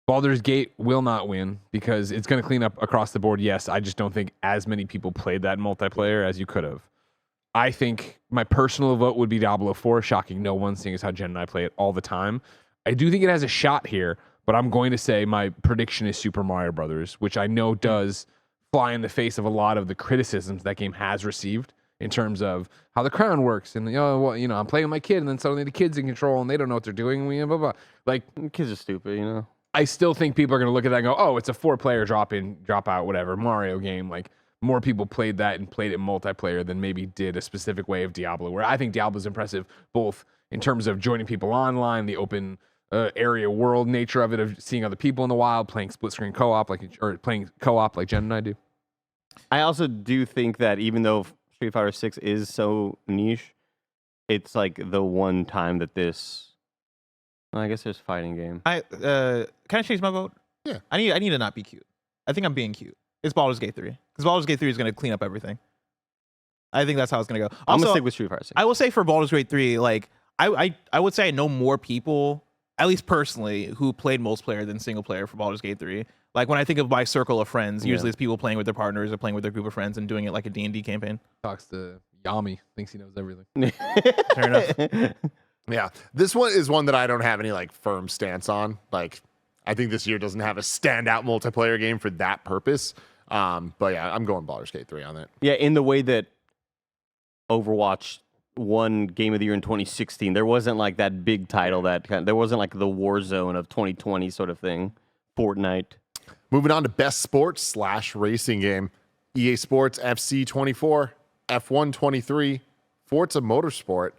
Baldur's Gate will not win because it's going to clean up across the board. Yes, I just don't think as many people played that in multiplayer as you could have. I think my personal vote would be Diablo 4, shocking no one, seeing as how Jen and I play it all the time. I do think it has a shot here, but I'm going to say my prediction is Super Mario Brothers, which I know does fly in the face of a lot of the criticisms that game has received in terms of how the crown works. And, I'm playing with my kid, and then suddenly the kid's in control, and they don't know what they're doing, blah, blah, blah. Like, Kids are stupid, you know. I still think people are going to look at that and go, oh, it's a 4-player drop out, whatever, Mario game. Like, more people played that and played it multiplayer than maybe did a specific way of Diablo, where I think Diablo is impressive both in terms of joining people online, the open area world nature of it, of seeing other people in the wild, playing split screen co-op, or playing co-op like Jen and I do. I also do think that even though Street Fighter 6 is so niche, it's like the one time that this. Well, I guess there's fighting game. Can I change my vote? Yeah. I need to not be cute. I think I'm being cute. It's Baldur's Gate 3 because Baldur's Gate 3 is going to clean up everything. I think that's how it's going to go. I'm Also, gonna stick with Street Fighter 6. I will say for Baldur's Gate 3, like I would say I know more people, at least personally, who played multiplayer than single player for Baldur's Gate 3. Like when I think of my circle of friends, usually it's people playing with their partners or playing with their group of friends and doing it like a D&D campaign. Talks to Yami, thinks he knows everything. Fair enough. Yeah, this one is one that I don't have any like firm stance on. Like, I think this year doesn't have a standout multiplayer game for that purpose. But yeah, I'm going Baldur's Gate 3 on it. Yeah, in the way that Overwatch won Game of the Year in 2016, there wasn't like that big title there wasn't like the Warzone of 2020 sort of thing. Fortnite. Moving on to best sports / racing game. EA Sports FC 24, F1 23, Forza Motorsport,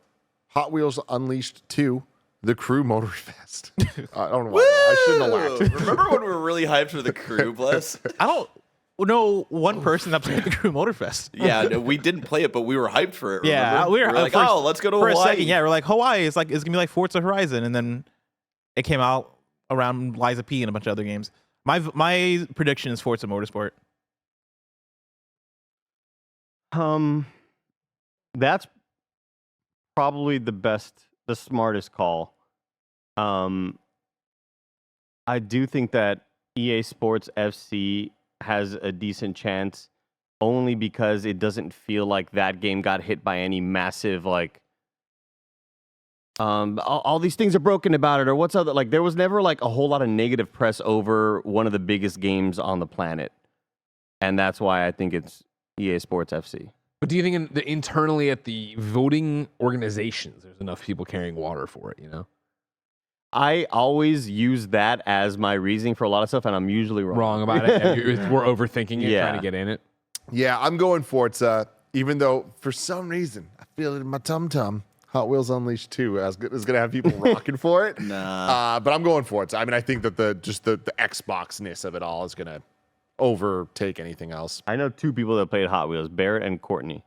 Hot Wheels Unleashed 2, The Crew Motorfest. I don't know why. I shouldn't have laughed. Remember when we were really hyped for the crew, Bless? I don't know one person that played the Crew Motorfest. Yeah, no, we didn't play it, but we were hyped for it. Yeah, remember? we were like, for- oh, let's go to For Hawaii. a second, yeah, we're like Hawaii is it's gonna be like Forza Horizon, and then it came out around Liza P and a bunch of other games. My prediction is Forza Motorsport. That's probably the smartest call. I do think that EA Sports FC has a decent chance only because it doesn't feel like that game got hit by any massive like all these things are broken about it or what's other, like there was never like a whole lot of negative press over one of the biggest games on the planet. And that's why I think it's EA Sports FC. But do you think internally at the voting organizations, there's enough people carrying water for it, you know? I always use that as my reasoning for a lot of stuff, and I'm usually Wrong about it. We're overthinking it, Yeah. trying to get in it. Yeah, I'm going Forza, even though for some reason I feel it in my tum-tum. Hot Wheels Unleashed 2 is going to have people rocking for it. Nah. But I'm going Forza. I mean, I think that the Xbox-ness of it all is going to overtake anything else. I know two people that played Hot Wheels, Barrett and Courtney.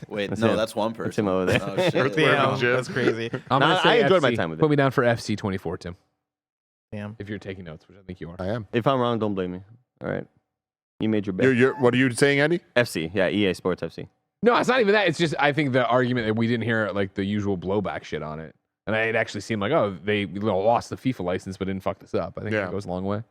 Wait, That's no, him. that's one That's person. him over there. Oh, shit. Damn, Jim. that's crazy. I'm gonna I say enjoyed my FC. time with Put it. me down for FC 24, Tim, Damn. if you're taking notes, which I think you are. I am. If I'm wrong, don't blame me. All right. You made your bet. What are you saying, Andy? FC. Yeah, EA Sports FC. No, it's not even that. It's just I think the argument that we didn't hear like the usual blowback shit on it, and it actually seemed like they lost the FIFA license but didn't fuck this up. I think that goes a long way.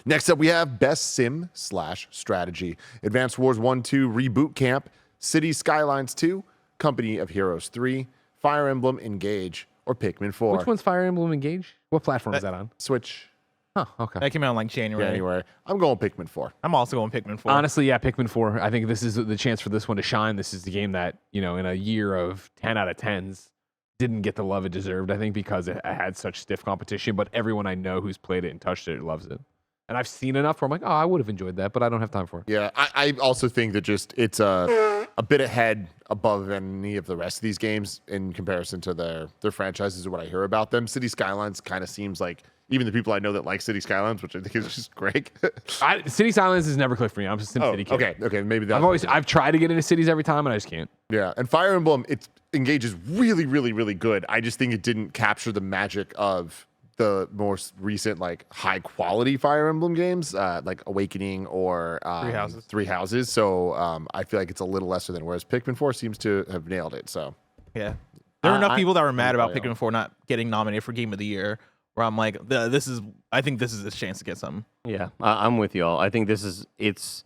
Next up, we have Best Sim / Strategy. Advanced Wars 1-2 Reboot Camp, Cities Skylines 2, Company of Heroes 3, Fire Emblem Engage, or Pikmin 4. Which one's Fire Emblem Engage? What platform is that on? Switch. Oh, okay. That came out in like January. January. I'm going Pikmin 4. I'm also going Pikmin 4. Honestly, yeah, Pikmin 4. I think this is the chance for this one to shine. This is the game that, in a year of 10 out of 10s, didn't get the love it deserved, I think, because it had such stiff competition. But everyone I know who's played it and touched it loves it. And I've seen enough where I'm like, oh, I would have enjoyed that, but I don't have time for it. Yeah, I also think that it's a bit ahead above any of the rest of these games in comparison to their franchises or what I hear about them. City Skylines kind of seems like even the people I know that like City Skylines, which I think is just great. City Silence has never clicked for me. I'm just a SimCity kid. Okay, maybe that's I've tried to get into cities every time and I just can't. Yeah, and Fire Emblem, it engages really, really, really good. I just think it didn't capture the magic of the most recent, like, high-quality Fire Emblem games, like Awakening or Three Houses. So I feel like it's a little lesser than, whereas Pikmin 4 seems to have nailed it. So Yeah. There were enough people that were mad about yeah. Pikmin 4 not getting nominated for Game of the Year, where I'm like, I think this is its chance to get something. Yeah, I'm with y'all. I think this is its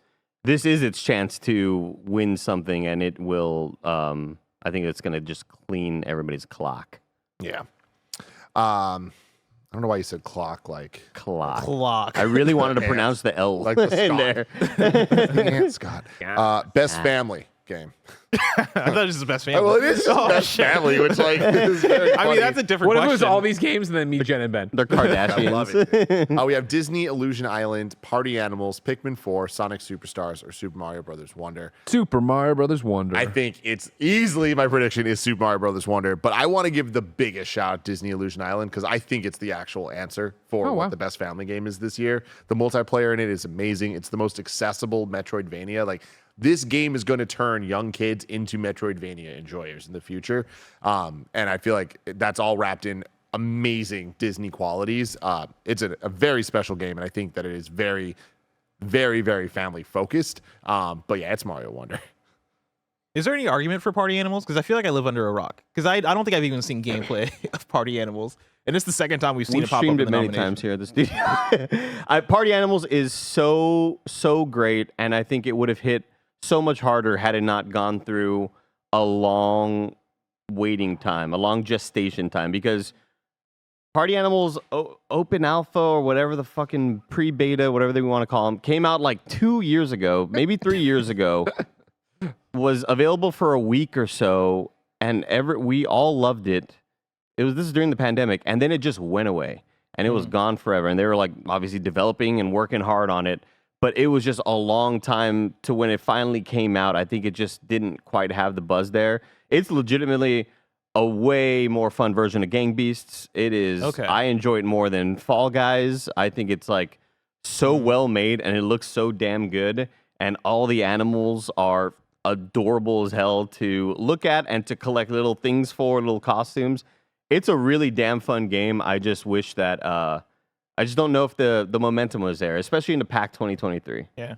chance to win something, and it will. I think it's gonna just clean everybody's clock. yeah. I don't know why you said clock, like Clock. I really wanted to pronounce the L Like the in Scott. there. Scott. Best Family. game. I thought it was his best family. Well, it is just best family, which like is very I mean, funny. that's a different What if it question. was all these games and then me, Jen, and Ben? They're Kardashians. love it. We have Disney Illusion Island, Party Animals, Pikmin 4, Sonic Superstars, or Super Mario Brothers Wonder. Super Mario Brothers Wonder. I think it's easily my prediction is Super Mario Brothers Wonder, but I want to give the biggest shout out to Disney Illusion Island because I think it's the actual answer for Oh, what wow. the best family game is this year. The multiplayer in it is amazing. It's the most accessible Metroidvania. Like this game is going to turn young kids into Metroidvania enjoyers in the future, and I feel like that's all wrapped in amazing Disney qualities. It's a very special game, and I think that it is very, very, very family focused. But yeah, it's Mario Wonder. Is there any argument for Party Animals? Because I feel like I live under a rock. Because I don't think I've even seen gameplay of Party Animals, and it's the second time we've seen We've it pop up streamed in it the many nomination. times here at the studio. Party Animals is so great, and I think it would have hit so much harder had it not gone through a long waiting time, a long gestation time, because Party Animals Open Alpha or whatever the fucking pre-beta, whatever they want to call them, came out like 2 years ago, maybe 3 years ago, was available for a week or so, and we all loved it. This is during the pandemic, and then it just went away, and it was gone forever. And they were like obviously developing and working hard on it, but it was just a long time to when it finally came out. I think it just didn't quite have the buzz there. It's legitimately a way more fun version of Gang Beasts. It is. Okay. I enjoy it more than Fall Guys. I think it's like so well made, and it looks so damn good, and all the animals are adorable as hell to look at and to collect little things for, little costumes. It's a really damn fun game. I just wish that I just don't know if the momentum was there, especially in the PAX 2023. Yeah.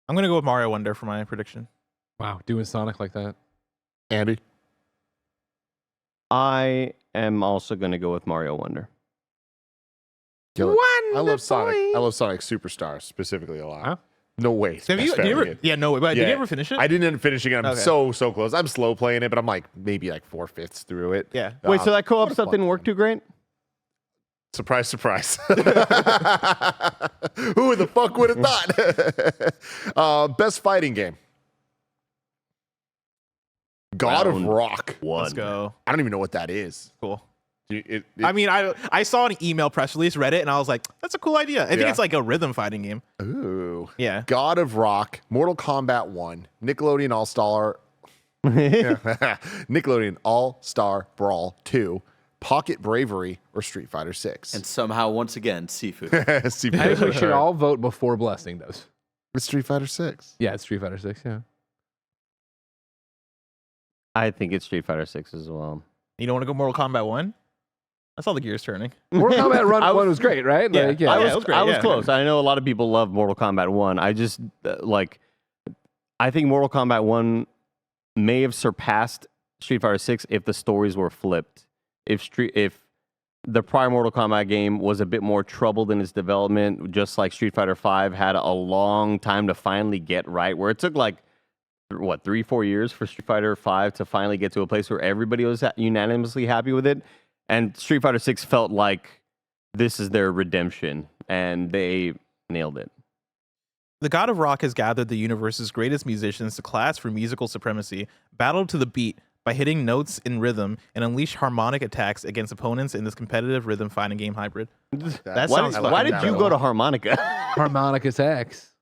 I'm going to go with Mario Wonder for my prediction. Wow, doing Sonic like that. Andy? I am also going to go with Mario Wonder. Kill it. I love Sonic. I love Sonic Superstars specifically a lot. Huh? No way. it's Have best you, did you family ever, game. yeah, no way. But did Yeah. you ever finish it? I didn't end up finishing it. I'm Okay. so close. I'm slow playing it, but I'm like maybe like 4/5 through it. Yeah. Wait, so that co-op what a stuff fun didn't work too great? Surprise, surprise. Who the fuck would have thought? Best fighting game. God Round of Rock. Let's go. I don't even know what that is. Cool. It- I mean, I saw an email press release, read it, and I was like, that's a cool idea. I think Yeah. it's like a rhythm fighting game. Ooh. Yeah. God of Rock, Mortal Kombat 1, Nickelodeon All-Star Nickelodeon All-Star Brawl 2, Pocket Bravery, or Street Fighter 6. And somehow, once again, seafood. I think we should all vote before blessing those. It's Street Fighter 6. Yeah, it's Street Fighter 6, yeah. I think it's Street Fighter 6 as well. You don't want to go Mortal Kombat 1? I saw the gears turning. Mortal Kombat Run I was- 1 was great, right? Yeah. Like, yeah. I it was great, I was yeah. close. I know a lot of people love Mortal Kombat 1. I just I think Mortal Kombat 1 may have surpassed Street Fighter 6 if the stories were flipped. If the prior Mortal Kombat game was a bit more troubled in its development, just like Street Fighter 5 had a long time to finally get right, where it took like 3-4 years for Street Fighter 5 to finally get to a place where everybody was unanimously happy with it. And Street Fighter 6 felt like this is their redemption, and they nailed it. The God of Rock has gathered the universe's greatest musicians to clash for musical supremacy, battle to the beat by hitting notes in rhythm, and unleash harmonic attacks against opponents in this competitive rhythm fighting game hybrid. That Why sounds did, fucking why did you dope. go to harmonica? Harmonic attacks.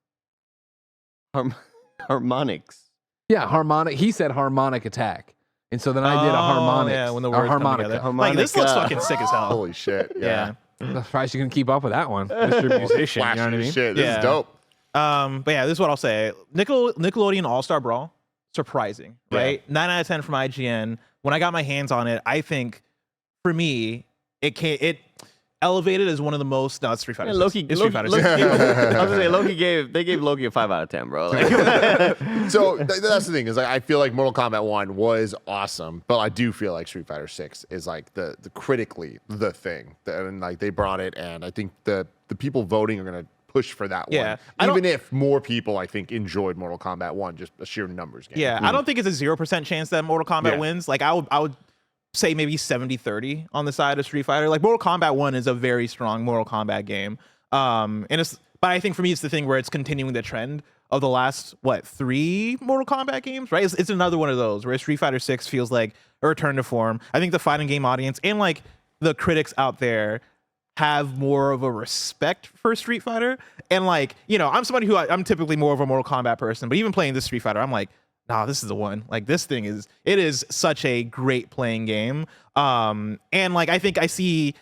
Harmonics. Yeah, harmonic. He said harmonic attack. And so then I did a harmonic. Yeah, when the or words come harmonica. together. Like, this looks Harmonica. fucking sick as hell. Holy shit. Yeah. I'm surprised you can keep up with that one. Mr. Musician, you know what I Flashy mean? shit. This Yeah. is dope. But yeah, this is what I'll say. Nickelodeon All-Star Brawl, surprising, right? 9 out of 10 from IGN. When I got my hands on it, I think for me, it elevated as one of the most. No, it's Street Fighter. Yeah, Loki. It's Street Fighter. Loki, 6. I was gonna say they gave Loki a 5 out of 10, bro. Like, So that's the thing is like I feel like Mortal Kombat 1 was awesome, but I do feel like Street Fighter 6 is like the critically the thing. And like they brought it, and I think the people voting are gonna push for that Yeah. one. Even if more people I think enjoyed Mortal Kombat 1, just a sheer numbers game. Yeah, I don't think it's a 0% chance that Mortal Kombat Yeah. wins. Like I would say maybe 70-30 on the side of Street Fighter. Like Mortal Kombat 1 is a very strong Mortal Kombat game. And it's But I think for me, it's the thing where it's continuing the trend of the last 3 Mortal Kombat games, right? It's another one of those where Street Fighter 6 feels like a return to form. I think the fighting game audience and like the critics out there have more of a respect for Street Fighter. And like, I'm somebody who I'm typically more of a Mortal Kombat person, but even playing this Street Fighter, I'm like, nah, this is the one. Like this thing is such a great playing game. And like, I think I see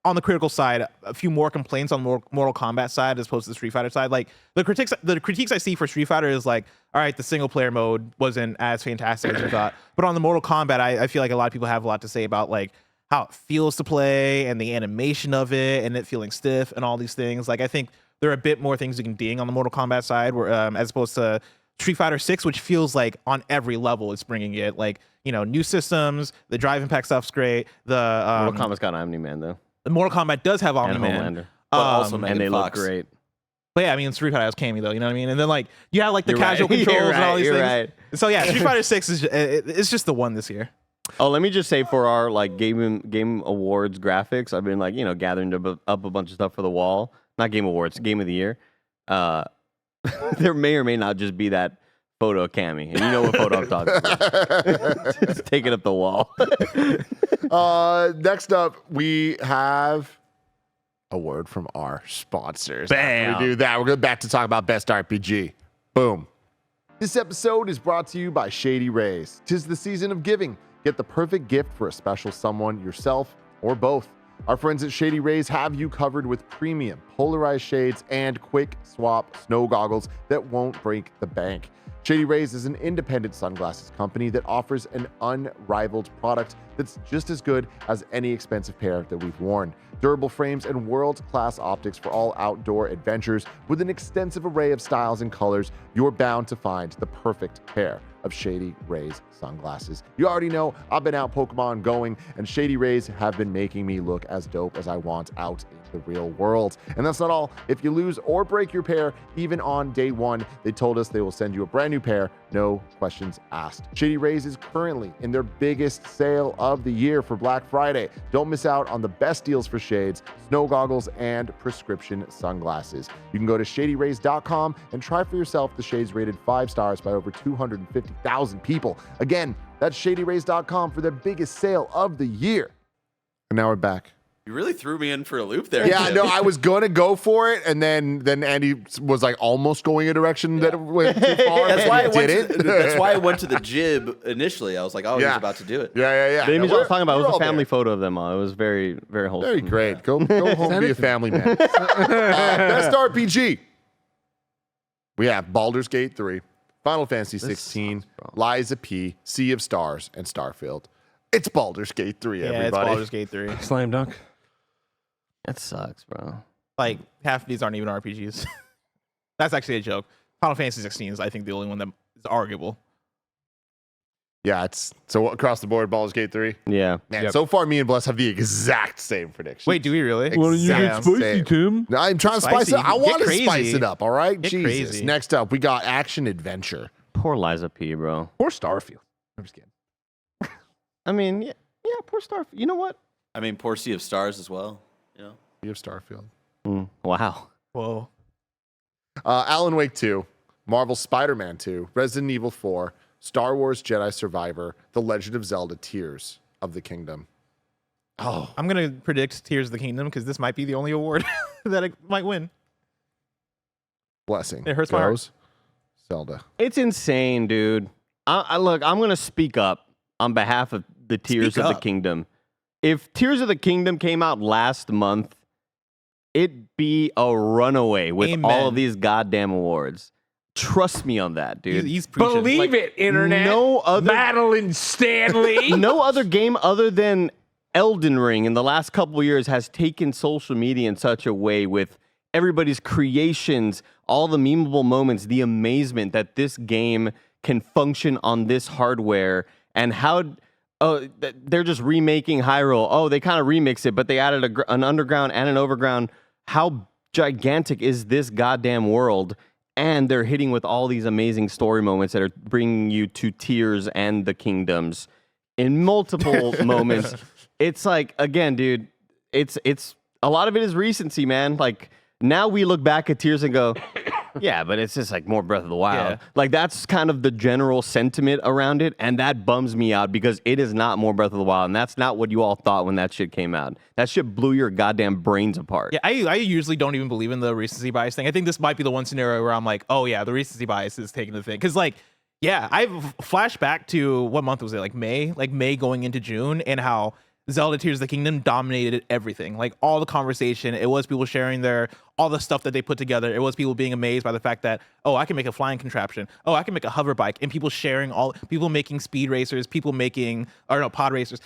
on the critical side a few more complaints on the Mortal Kombat side as opposed to the Street Fighter side. Like the critiques I see for Street Fighter is like, all right, the single player mode wasn't as fantastic as you thought. But on the Mortal Kombat, I feel like a lot of people have a lot to say about like how it feels to play and the animation of it and it feeling stiff and all these things. Like I think there are a bit more things you can ding on the Mortal Kombat side where, as opposed to Street Fighter 6, which feels like on every level it's bringing it. Like, new systems, the drive impact stuff's great. The Mortal Kombat's got Omni-Man, though. The Mortal Kombat does have And Omni-Man. Homelander. But also And Megan they Fox. look great. But yeah, I mean, Street Fighter has Cammy though, you know what I mean? And then like you have like the You're casual right. controls You're and all these right. things. You're right. So yeah, Street Fighter 6 is it's just the one this year. Oh, let me just say for our like game awards graphics, I've been like gathering up a bunch of stuff for the wall. Not game awards, game of the year. There may or may not just be that photo of Cammy, and you know what photo I'm talking about. Just take it up the wall. Next up, we have a word from our sponsors. Bam. After we do that, we're going back to talk about Best RPG. Boom. This episode is brought to you by Shady Rays. 'Tis the season of giving. Get the perfect gift for a special someone, yourself, or both. Our friends at Shady Rays have you covered with premium polarized shades and quick swap snow goggles that won't break the bank. Shady Rays is an independent sunglasses company that offers an unrivaled product that's just as good as any expensive pair that we've worn. Durable frames and world-class optics for all outdoor adventures. With an extensive array of styles and colors, you're bound to find the perfect pair of Shady Rays sunglasses. You already know I've been out Pokemon going, and Shady Rays have been making me look as dope as I want out in the real world. And that's not all. If you lose or break your pair, even on day one, they told us they will send you a brand new pair, no questions asked. Shady Rays is currently in their biggest sale of the year for Black Friday. Don't miss out on the best deals for shades, snow goggles, and prescription sunglasses. You can go to shadyrays.com and try for yourself the shades rated 5 stars by over 250,000 people. Again, that's shadyrays.com for their biggest sale of the year. And now we're back. You really threw me in for a loop there. Yeah, Tim. no, I was going to go for it, and then Andy was like almost going a direction that went too far. That's why I went. did That's why I went to the jib initially. I was like, oh, Yeah. he's about to do it. Yeah. The image I was talking about we're was all a family there. photo of them all. It was very, very wholesome. Very great. Go home and be a family man. Best RPG. We have Baldur's Gate 3, Final Fantasy 16, Lies of P, Sea of Stars, and Starfield. It's Baldur's Gate 3, Yeah, it's everybody. Baldur's Gate 3. Slam dunk. That sucks, bro. Like half of these aren't even RPGs. That's actually a joke. Final Fantasy 16 is I think the only one that is arguable. Yeah, it's so across the board, Baldur's Gate 3. Yeah. Man, Yep. so far, me and Bless have the exact same prediction. Wait, do we really? Why don't you get Damn. spicy, Tim? No, I'm trying to spice Spicy. it up. I Get want to crazy. spice it up, all right? Get Jesus. crazy. Next up, we got Action Adventure. Poor Liza P, bro. Or Starfield. I'm just kidding. I mean, yeah, poor Starfield. You know what? I mean, poor Sea of Stars as well. You know. You have Starfield. Wow. Whoa. Alan Wake 2, Marvel Spider-Man 2, Resident Evil 4, Star Wars Jedi Survivor, The Legend of Zelda Tears of the Kingdom. Oh, I'm gonna predict Tears of the Kingdom because this might be the only award that it might win. blessing. It hurts my heart. Goes Zelda. It's insane, dude. Look, I'm going to speak up on behalf of the Tears Speak of the up. Kingdom. If Tears of the Kingdom came out last month, it'd be a runaway with Amen. all of these goddamn awards. Trust me on that, dude. He's preaching. Believe Like, it, internet. no other- Madeline Stanley. No other game other than Elden Ring in the last couple of years has taken social media in such a way with everybody's creations, all the memeable moments, the amazement that this game can function on this hardware, and how they're just remaking Hyrule. Oh, they kind of remix it, but they added an underground and an overground. How gigantic is this goddamn world? And they're hitting with all these amazing story moments that are bringing you to Tears and the Kingdoms in multiple moments. It's like, again, dude, it's a lot of it is recency, man. Like Now we look back at Tears and go, yeah, but it's just like more Breath of the Wild. Yeah. Like that's kind of the general sentiment around it, and that bums me out because it is not more Breath of the Wild, and that's not what you all thought when that shit came out. That shit blew your goddamn brains apart. Yeah, I usually don't even believe in the recency bias thing. I think this might be the one scenario where I'm like, oh yeah, the recency bias is taking the thing. Because like, yeah, I've flashed back to what month was it? Like May going into June, and how Zelda Tears of the Kingdom dominated everything. Like all the conversation, it was people sharing all the stuff that they put together. It was people being amazed by the fact that, oh, I can make a flying contraption. Oh, I can make a hover bike. And people sharing people making speed racers, people making, or no, pod racers,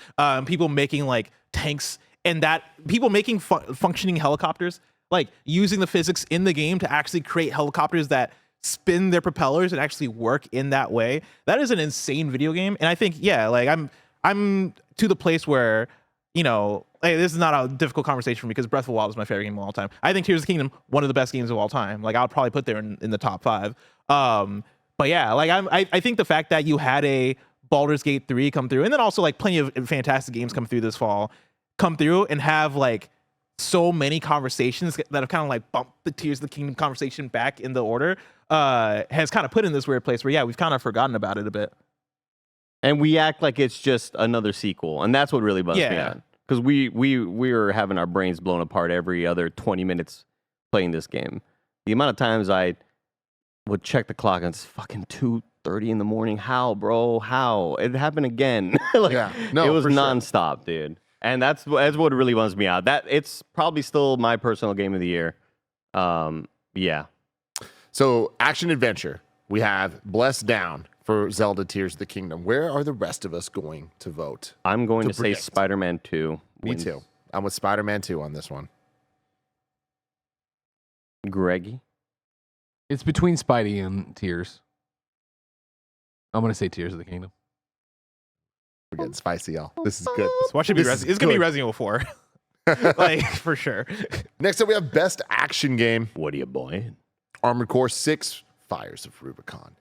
people making like tanks, and that people making functioning helicopters, like using the physics in the game to actually create helicopters that spin their propellers and actually work in that way. That is an insane video game. And I think, yeah, like I'm to the place where, you know, like, this is not a difficult conversation for me because Breath of the Wild is my favorite game of all time. I think Tears of the Kingdom, one of the best games of all time. Like I would probably put there in the top 5. But yeah, like I think the fact that you had a Baldur's Gate 3 come through, and then also like plenty of fantastic games come through this fall, come through and have like so many conversations that have kind of like bumped the Tears of the Kingdom conversation back in the order, has kind of put in this weird place where, yeah, we've kind of forgotten about it a bit. And we act like it's just another sequel, and that's what really bugs me out. Because we were having our brains blown apart every other 20 minutes playing this game. The amount of times I would check the clock and it's fucking 2:30 in the morning. How, bro? How? It happened again. Like, Yeah. No, it was for sure. nonstop, dude. And that's what really bums me out. That it's probably still my personal game of the year. Yeah. So, action adventure. We have Blessed Down for Zelda Tears of the Kingdom. Where are the rest of us going to vote? I'm going to say predict. Spider-Man 2. Me wins. too. I'm with Spider-Man 2 on this one. Greggy? It's between Spidey and Tears. I'm gonna say Tears of the Kingdom. We're getting spicy, y'all. This is good. Watch it be This is it's gonna be good. Resident Evil 4. Like for sure. Next up, we have Best Action Game. What are you, boy? Armored Core 6, Fires of Rubicon.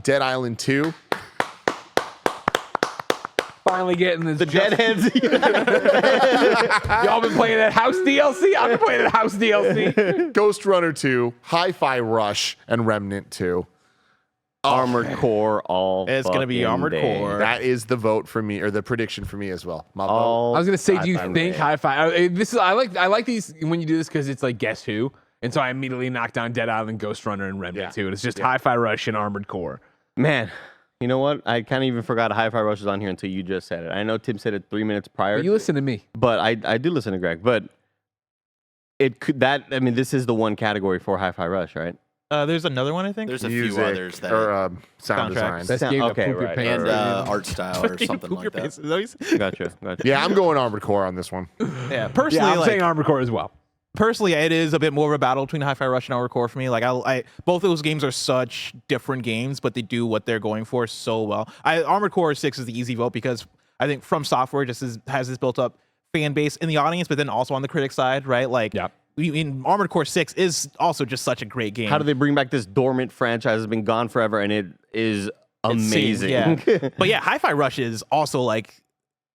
Dead Island 2. Finally getting this. The Deadheads. Y'all been playing that House DLC? I've been playing that House DLC. Ghost Runner 2, Hi-Fi Rush, and Remnant 2. Armored Core all It's gonna be fucking Armored day. Core. That is the vote for me, or the prediction for me as well. My vote. All I was gonna say, do you Hi-Fi think Rush. Hi-Fi? This is I like these when you do this because it's like Guess Who, and so I immediately knocked down Dead Island, Ghost Runner, and Remnant too. It's just Hi-Fi Rush and Armored Core. Man, you know what? I kind of even forgot Hi-Fi Rush was on here until you just said it. I know Tim said it 3 minutes prior, But you listen to me. but I do listen to Greg. But it could this is the one category for Hi-Fi Rush, right? There's another one, I think. There's a Music few others that or sound Soundtracks. design. Best Sound- game to okay, poop your right, pants. and right. art style or something Poop like your that. pants. Is that what you said? Gotcha. Yeah, I'm going Armored Core on this one. Yeah, personally, Yeah, I'm like, saying Armored Core as well. personally, it is a bit more of a battle between Hi-Fi Rush and Armored Core for me. Like, I both of those games are such different games, but they do what they're going for so well. Armored Core 6 is the easy vote because I think From Software just has this built up fan base in the audience, but then also on the critic side, right? Like, Yep. in Armored Core 6 is also just such a great game. How do they bring back this dormant franchise that's been gone forever, and it is amazing? Yeah. But yeah, Hi-Fi Rush is also like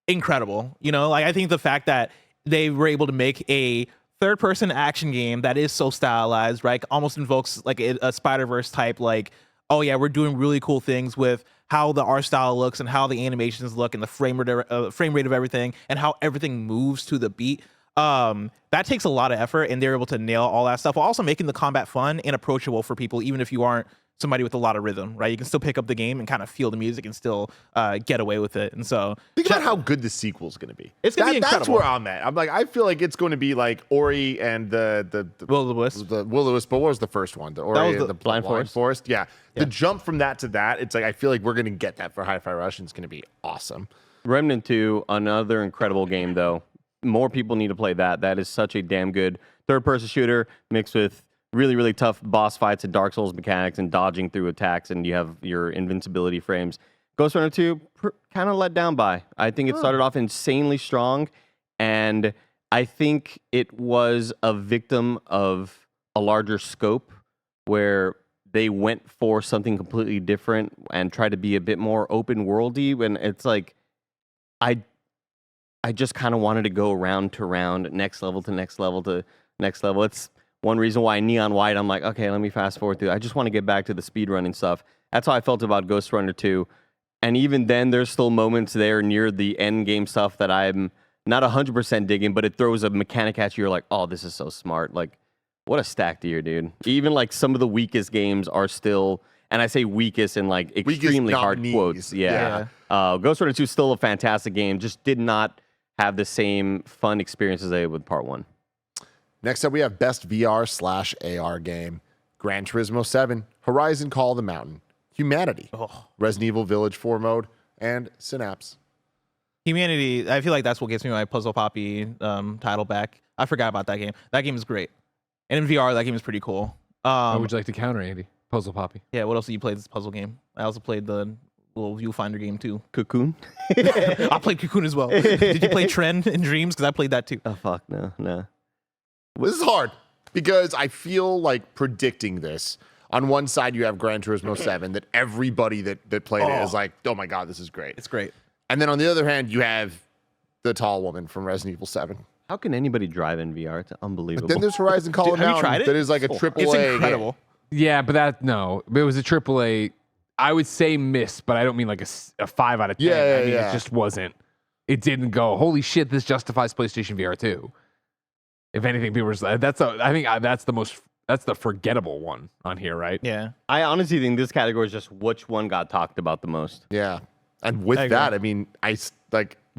incredible. You know, like I think the fact that they were able to make a third-person action game that is so stylized, right? Almost invokes like a Spider-Verse type, like, oh yeah, we're doing really cool things with how the art style looks and how the animations look and the frame rate of everything and how everything moves to the beat. That takes a lot of effort, and they're able to nail all that stuff while also making the combat fun and approachable for people, even if you aren't somebody with a lot of rhythm, right? You can still pick up the game and kind of feel the music and still get away with it. And so Think about how good the sequel's going to be. It's gonna be That's incredible. where I'm at. I'm like, I feel like it's going to be like Ori and the Will-O-the-Wisp. the Will-O-Wisp, but what was the first one? The Ori was and the the Blind Forest? Yeah. The jump from that to that, it's like I feel like we're going to get that for Hi-Fi Rush, and it's going to be awesome. Remnant 2, another incredible game, though. More people need to play that. That is such a damn good third-person shooter mixed with really, really tough boss fights and Dark Souls mechanics and dodging through attacks, and you have your invincibility frames. Ghost Runner 2, kind of let down by. I think it started off insanely strong, and I think it was a victim of a larger scope where they went for something completely different and tried to be a bit more open worldy. When it's like, I just kind of wanted to go round to round, next level to next level to next level. It's one reason why Neon White, I'm like, okay, let me fast forward through. I just want to get back to the speedrunning stuff. That's how I felt about Ghost Runner 2. And even then, there's still moments there near the end game stuff that I'm not 100% digging, but it throws a mechanic at you. You're like, oh, this is so smart. Like, what a stacked year, dude. Even like some of the weakest games are still, and I say weakest in like extremely hard quotes. Yeah. Ghost Runner 2 is still a fantastic game, just did not have the same fun experience as I did with part 1. Next up, we have Best VR/AR Game. Gran Turismo 7, Horizon Call of the Mountain, Humanity, Resident Evil Village 4 mode, and Synapse. Humanity, I feel like that's what gets me my Puzzle Poppy title back. I forgot about that game. That game is great. And in VR, that game is pretty cool. What would you like to counter, Andy? Puzzle Poppy. Yeah, what else did you play this puzzle game? I also played the little viewfinder game too. Cocoon? I played Cocoon as well. Did you play Trend in Dreams? Because I played that too. Oh, fuck, no. This is hard because I feel like predicting this. On one side, you have Gran Turismo 7 that everybody that played it is like, oh my God, this is great. It's great. And then on the other hand, you have the tall woman from Resident Evil 7. How can anybody drive in VR? It's unbelievable. Then there's Horizon Call of the have you Mountain tried it? that is like a triple It's A incredible. game. Yeah, but it was a AAA. I would say miss, but I don't mean like a 5 out of 10. Yeah, I mean, yeah. it just wasn't. It didn't go, holy shit, this justifies PlayStation VR 2. If anything, people were I think that's the forgettable one on here, right? Yeah. I honestly think this category is just which one got talked about the most. Yeah. And with I that, agree. I mean,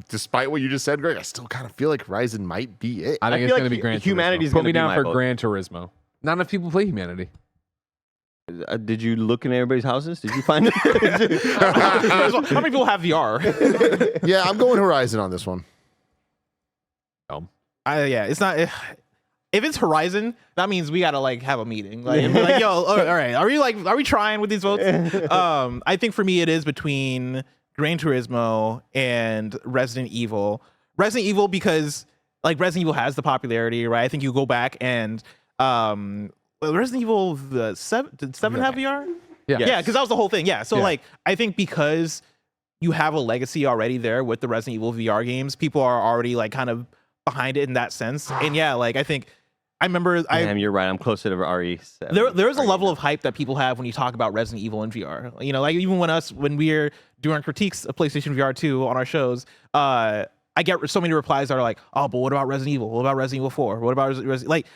despite what you just said, Greg, I still kind of feel like Horizon might be it. I think I it's feel going to like be Gran Turismo. Humanity's Put gonna me be down my for vote. Gran Turismo. Not enough people play Humanity. Did you look in everybody's houses? Did you find it? How many people have VR? Yeah, I'm going Horizon on this one. It's not. If it's Horizon, that means we gotta like have a meeting. Like, and be like, yo, all right, are we trying with these votes? I think for me it is between Gran Turismo and Resident Evil. Resident Evil because like Resident Evil has the popularity, right? I think you go back and Resident Evil the 7 did 7 have VR? Yeah. Yeah, because that was the whole thing. Yeah. So Yeah. like I think because you have a legacy already there with the Resident Evil VR games, people are already like kind of behind it in that sense. And yeah, like I think I remember Damn, you're right. I'm closer to RE7. there's a level of hype that people have when you talk about Resident Evil in VR. You know, like even when we're doing our critiques of PlayStation VR 2 on our shows, I get so many replies that are like, oh, but what about Resident Evil? What about Resident Evil 4? What about like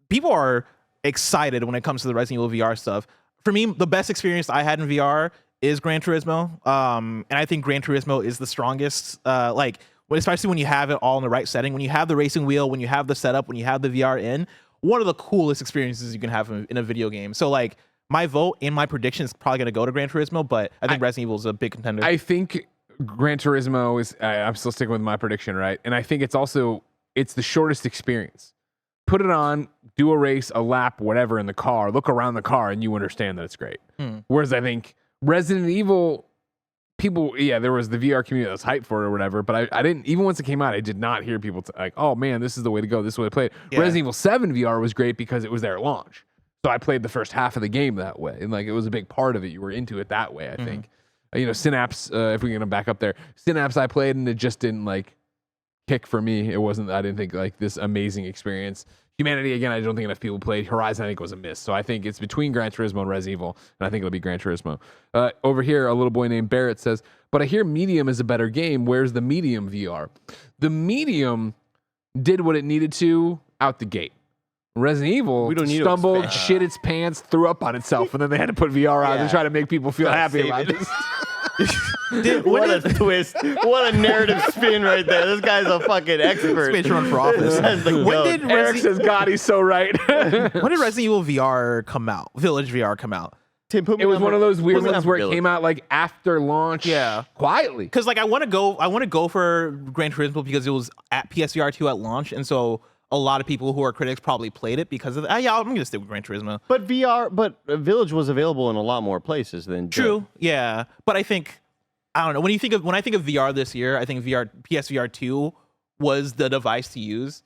people are excited when it comes to the Resident Evil VR stuff. For me, the best experience I had in VR is Gran Turismo. And I think Gran Turismo is the strongest, especially when you have it all in the right setting, when you have the racing wheel, when you have the setup, when you have the VR in, one of the coolest experiences you can have in a video game. So like my vote and my prediction is probably going to go to Gran Turismo, but I think Resident Evil is a big contender. I think Gran Turismo is, I'm still sticking with my prediction, right? And I think it's the shortest experience. Put it on, do a race, a lap, whatever in the car, look around the car, and you understand that it's great. Whereas I think Resident Evil, there was the VR community that was hyped for it or whatever, but I didn't, even once it came out, I did not hear people like, oh man, this is the way to go, this is the way to play it. Yeah. Resident Evil 7 VR was great because it was there at launch. So I played the first half of the game that way, and like it was a big part of it. You were into it that way, I think. Synapse, if we're gonna back up there, Synapse I played and it just didn't like kick for me. I didn't think like this amazing experience. Humanity, again, I don't think enough people played. Horizon, I think, was a miss. So I think it's between Gran Turismo and Resident Evil, and I think it'll be Gran Turismo. Over here, a little boy named Barrett says, but I hear Medium is a better game. Where's the Medium VR? The Medium did what it needed to out the gate. Resident Evil We don't need to stumbled, expand. shit its pants, threw up on itself, and then they had to put VR on to try to make people feel happy about this. What a twist. What a narrative spin right there. This guy's a fucking expert. Space run for office. That's the When goat. did Eric says, God, he's so right. When did Resident Evil VR come out? Village VR come out? Tim, put me It was on one of those weird put me ones on where it Village. came out like after launch, quietly. Because like I want to go for Gran Turismo because it was at PSVR 2 at launch, and so a lot of people who are critics probably played it because of that. Yeah, I'm gonna stick with Gran Turismo. But Village was available in a lot more places than True, yeah, but I think I don't know. When I think of VR this year, I think PSVR 2 was the device to use,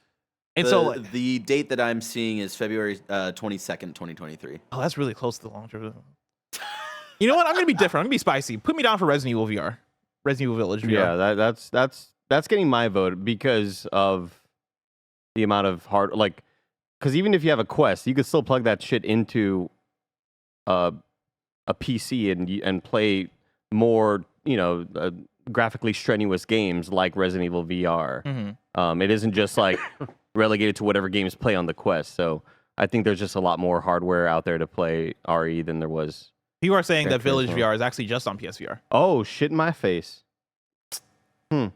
and so the date that I'm seeing is February 22nd, 2023. oh, that's really close to the launch of it. You know what? I'm gonna be different. I'm gonna be spicy. Put me down for Resident Evil VR, Resident Evil Village VR. Yeah, that's getting my vote because of the amount of hard because even if you have a Quest, you could still plug that shit into a PC and play more, graphically strenuous games like Resident Evil VR. Mm-hmm. It isn't just like relegated to whatever games play on the Quest. So I think there's just a lot more hardware out there to play RE than there was. You are saying that Village Transform. VR is actually just on PSVR. Oh, shit in my face. Damn.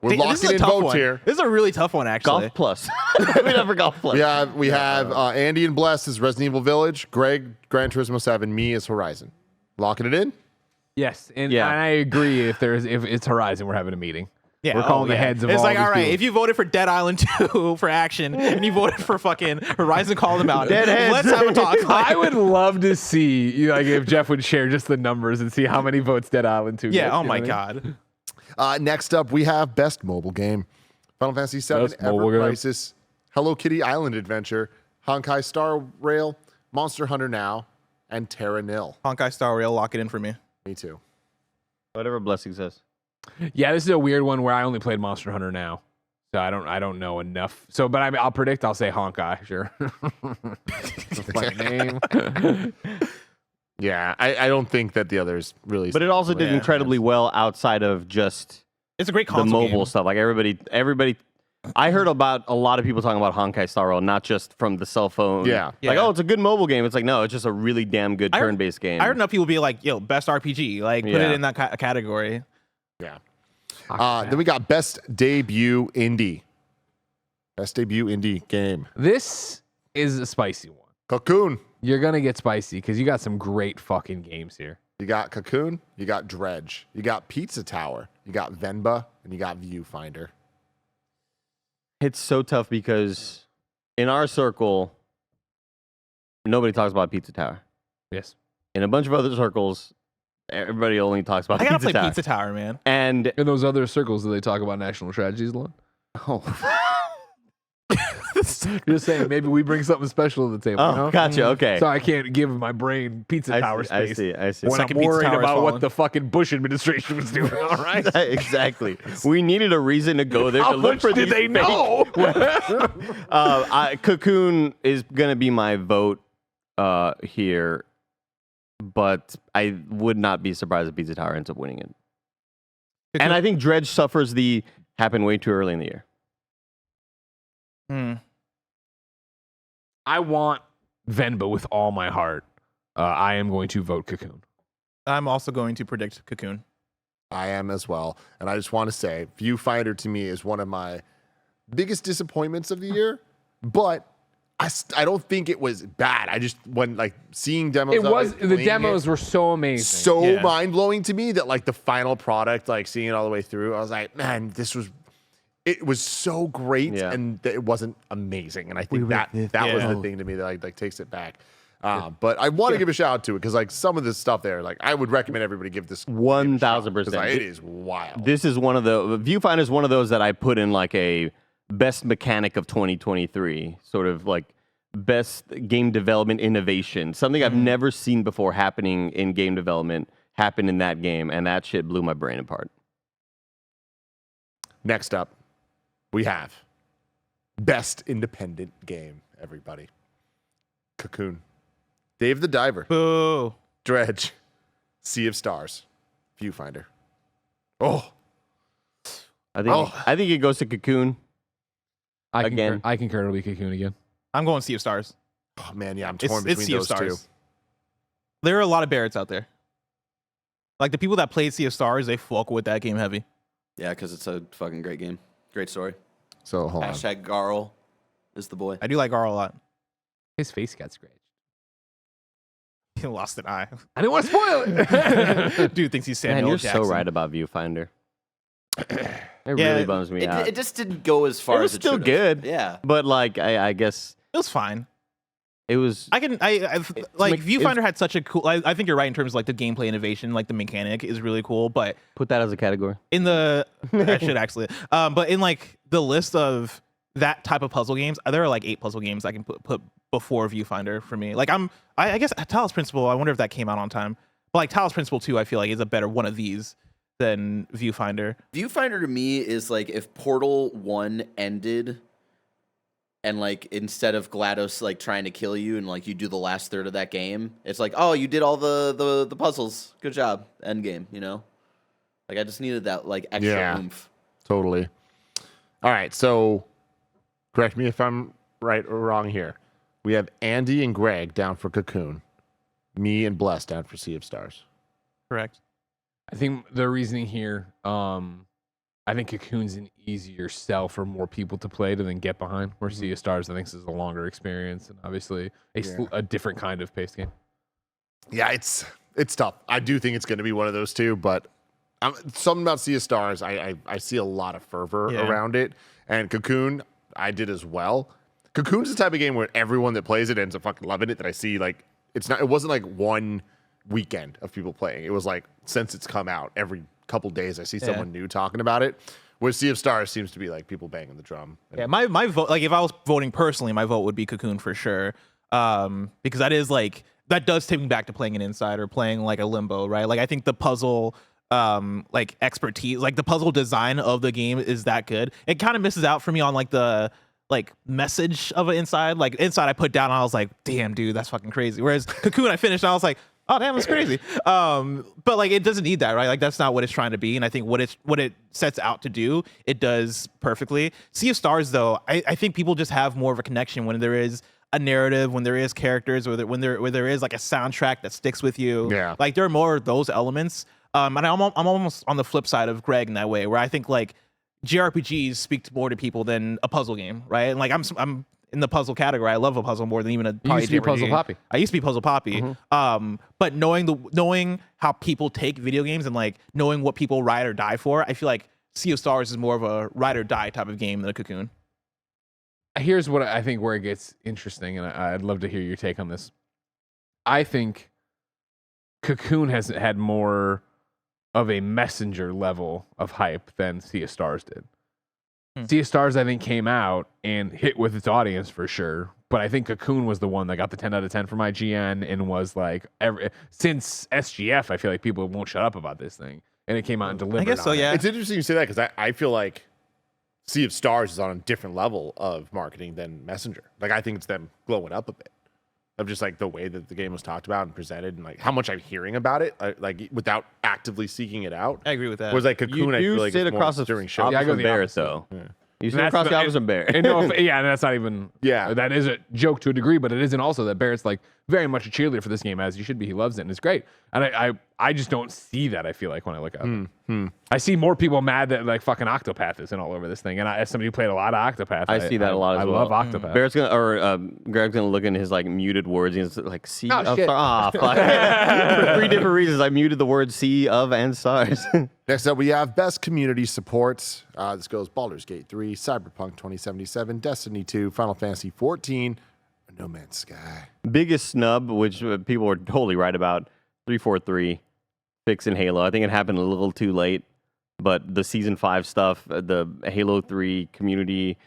We're This is locking a in tough votes one. here. This is a really tough one, actually. Golf Plus. We never Golf Plus. We have Andy and Bless as Resident Evil Village, Greg, Gran Turismo 7, me as Horizon. Locking it in? Yes, and Yeah. I agree. If it's Horizon, we're having a meeting. Yeah, We're calling the heads of It's all like, these all right, people. if you voted for Dead Island 2 for action and you voted for fucking Horizon Call them out, Dead heads. let's have a talk. I would love to see, like, if Jeff would share just the numbers and see how many votes Dead Island 2 Yeah, gets, oh you know my what I mean? God. Next up, we have Best Mobile Game. Final Fantasy VII, Best mobile Ever game. Crisis, Hello Kitty Island Adventure, Honkai Star Rail, Monster Hunter Now, and Terra Nil. Honkai Star Rail, lock it in for me. Me too. Whatever Blessing says. Yeah, this is a weird one where I only played Monster Hunter Now, so I don't know enough. So, but I'll predict I'll say Honkai, sure. It's a funny name. Yeah, I don't think that the others really. But it also did Yeah. incredibly well outside of just It's a great the console mobile game. stuff. Like everybody. I heard about a lot of people talking about Honkai Star Rail, not just from the cell phone. Yeah. Like, Yeah. oh, it's a good mobile game. It's like, no, it's just a really damn good I heard- turn-based game. I heard enough people be like, yo, best RPG. Like, put Yeah. it in that category. Yeah. Then we got Best Debut Indie. Best Debut Indie Game. This is a spicy one. Cocoon. You're gonna get spicy because you got some great fucking games here. You got Cocoon. You got Dredge. You got Pizza Tower. You got Venba. And you got Viewfinder. It's so tough because in our circle, nobody talks about Pizza Tower. Yes. In a bunch of other circles, everybody only talks about I gotta Pizza play Tower. Pizza Tower, man. And In those other circles, do they talk about national strategies a lot? oh, Just saying, maybe we bring something special to the table. you know? gotcha. Okay. So I can't give my brain Pizza Tower I space. see. When Second I'm Pizza worried Tower is about falling. what the fucking Bush administration was doing. All right. Exactly. We needed a reason to go there How to look much for did these they fake- know? Cocoon is gonna be my vote here, but I would not be surprised if Pizza Tower ends up winning it. And I think Dredge suffers the happened way too early in the year. Hmm. I want Venba with all my heart. I am going to vote Cocoon. I'm also going to predict Cocoon. I am as well. And I just want to say, Viewfinder to me is one of my biggest disappointments of the year. But I don't think it was bad. I just, when like seeing demos, It of was it, the playing demos it, were so amazing. so Yeah. mind blowing to me that like the final product, like seeing it all the way through, I was like, man, it was so great, Yeah. and it wasn't amazing. And I think that was Yeah. the thing to me that like takes it back. But I want to give a shout out to it because like some of this stuff there, like I would recommend everybody give this 1000%. because like, it is wild. This is one of the Viewfinder is one of those that I put in like a best mechanic of 2023, sort of like best game development innovation, something I've never seen before happening in game development happened in that game, and that shit blew my brain apart. Next up, we have best independent game. Everybody, Cocoon, Dave the Diver, Boo. Dredge, Sea of Stars, Viewfinder. Oh, I think it goes to Cocoon. Again. I concur. It'll be Cocoon again. I'm going Sea of Stars. oh man, yeah, I'm It's, torn it's between Sea of those two. Stars. There are a lot of Barretts out there. Like the people that played Sea of Stars, they fuck with that game heavy. Yeah, because it's a fucking great game. Great story. So hold on. Hashtag Garl is the boy. I do like Garl a lot. His face got scratched. He lost an eye. I didn't want to spoil it. Dude thinks he's Samuel Man, you're Jackson. so right about Viewfinder. It Yeah, really bums me out. It just didn't go as far It was as it still should've. good. Yeah. But like, I guess It was fine. it was. I like like- Viewfinder had such a cool. I think you're right in terms of like the gameplay innovation, like the mechanic is really cool. But Put that as a category. in the I should actually, but in like the list of that type of puzzle games, there are like 8 puzzle games I can put before Viewfinder for me. Like I guess Talos Principle. I wonder if that came out on time. But like Talos Principle 2, I feel like is a better one of these than Viewfinder. Viewfinder to me is like if Portal 1 ended and like instead of GLaDOS like trying to kill you and like you do the last third of that game, it's like, oh, you did all the puzzles, good job, end game. You know, like I just needed that like extra oomph. Totally. All right, so correct me if I'm right or wrong here. We have Andy and Greg down for Cocoon. Me and Bless down for Sea of Stars. Correct. I think the reasoning here, I think Cocoon's an easier sell for more people to play to then get behind. Where Sea of Stars, I think, is a longer experience and obviously a different kind of paced game. Yeah, it's tough. I do think it's going to be one of those two, but something about Sea of Stars, I see a lot of fervor around it. And Cocoon, I did as well. Cocoon's the type of game where everyone that plays it ends up fucking loving it. That I see, like, it wasn't like one weekend of people playing. It was like, since it's come out, every couple days I see someone new talking about it. Where Sea of Stars seems to be like people banging the drum. Yeah, my vote, like if I was voting personally, my vote would be Cocoon for sure. Because that is like, that does take me back to playing an Inside or playing like a Limbo, right? Like I think the puzzle like expertise, like the puzzle design of the game is that good. It kind of misses out for me on like the like message of an Inside. Like Inside I put down and I was like, damn dude, that's fucking crazy. Whereas Cocoon I finished and I was like, oh damn, that's crazy. But like it doesn't need that, right? Like that's not what it's trying to be. And I think what it sets out to do, it does perfectly. Sea of Stars though, I think people just have more of a connection when there is a narrative, when there is characters, when there is like a soundtrack that sticks with you. Yeah. Like there are more of those elements. And I'm almost on the flip side of Greg in that way, where I think like JRPGs speak more to people than a puzzle game, right? And like I'm in the puzzle category. I love a puzzle more than even a You used to be Puzzle Poppy. I used to be Puzzle Poppy. But knowing how people take video games and like knowing what people ride or die for, I feel like Sea of Stars is more of a ride or die type of game than a Cocoon. Here's what I think where it gets interesting, and I'd love to hear your take on this. I think Cocoon has had more of a messenger level of hype than Sea of Stars did. Sea of Stars, I think, came out and hit with its audience for sure. But I think Cocoon was the one that got the 10 out of 10 from IGN and was like, since SGF, I feel like people won't shut up about this thing. And it came out and delivered. I guess so, yeah. It's interesting you say that because I feel like Sea of Stars is on a different level of marketing than Messenger. Like, I think it's them glowing up a bit of just like the way that the game was talked about and presented and like how much I'm hearing about it, like without actively seeking it out. I agree with that. Whereas like Cocoon, I feel like sit it's across more the during shows. I go opposite the bear, opposite. though. Yeah. You sit That's across the- the opposite bear. And and that's not even. Yeah. That is a joke to a degree, but it isn't also that Barrett's like very much a cheerleader for this game, as you should be. He loves it and it's great. And I just don't see that. I feel like when I look at it, I see more people mad that like fucking Octopath isn't all over this thing. And as somebody who played a lot of Octopath, I see that a lot as well. I love Octopath. Barrett's Greg's gonna look in his like muted words and he's like sea Oh, of shit. stars. For 3 different reasons, I muted the word sea of and stars. Next up, we have Best Community Support. This goes Baldur's Gate 3, Cyberpunk 2077, Destiny 2, Final Fantasy 14, No Man's Sky. Biggest snub, which people were totally right about, 343 fixing Halo. I think it happened a little too late, but the Season 5 stuff, the Halo 3 community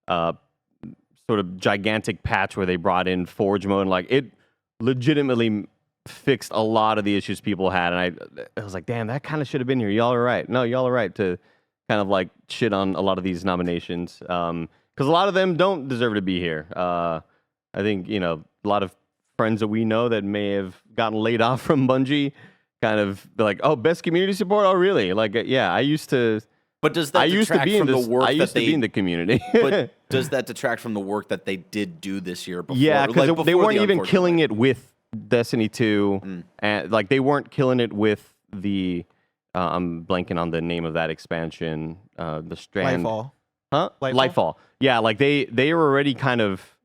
sort of gigantic patch where they brought in Forge mode, and like it legitimately fixed a lot of the issues people had. And I was like, damn, that kind of should have been here. Y'all are right. No, y'all are right to kind of like shit on a lot of these nominations. Because a lot of them don't deserve to be here. I think, a lot of friends that we know that may have gotten laid off from Bungie kind of be like, oh, best community support? Oh, really? Like, yeah, I used to... But does that detract from the work I used that to they be in the community. But does that detract from the work that they did do this year before? Yeah, because like, they before weren't the even unfortunate killing layoff? it with Destiny 2. And like they weren't killing it with the I'm blanking on the name of that expansion. The Strand. Lightfall. Huh? Lightfall? Yeah, like they were already kind of.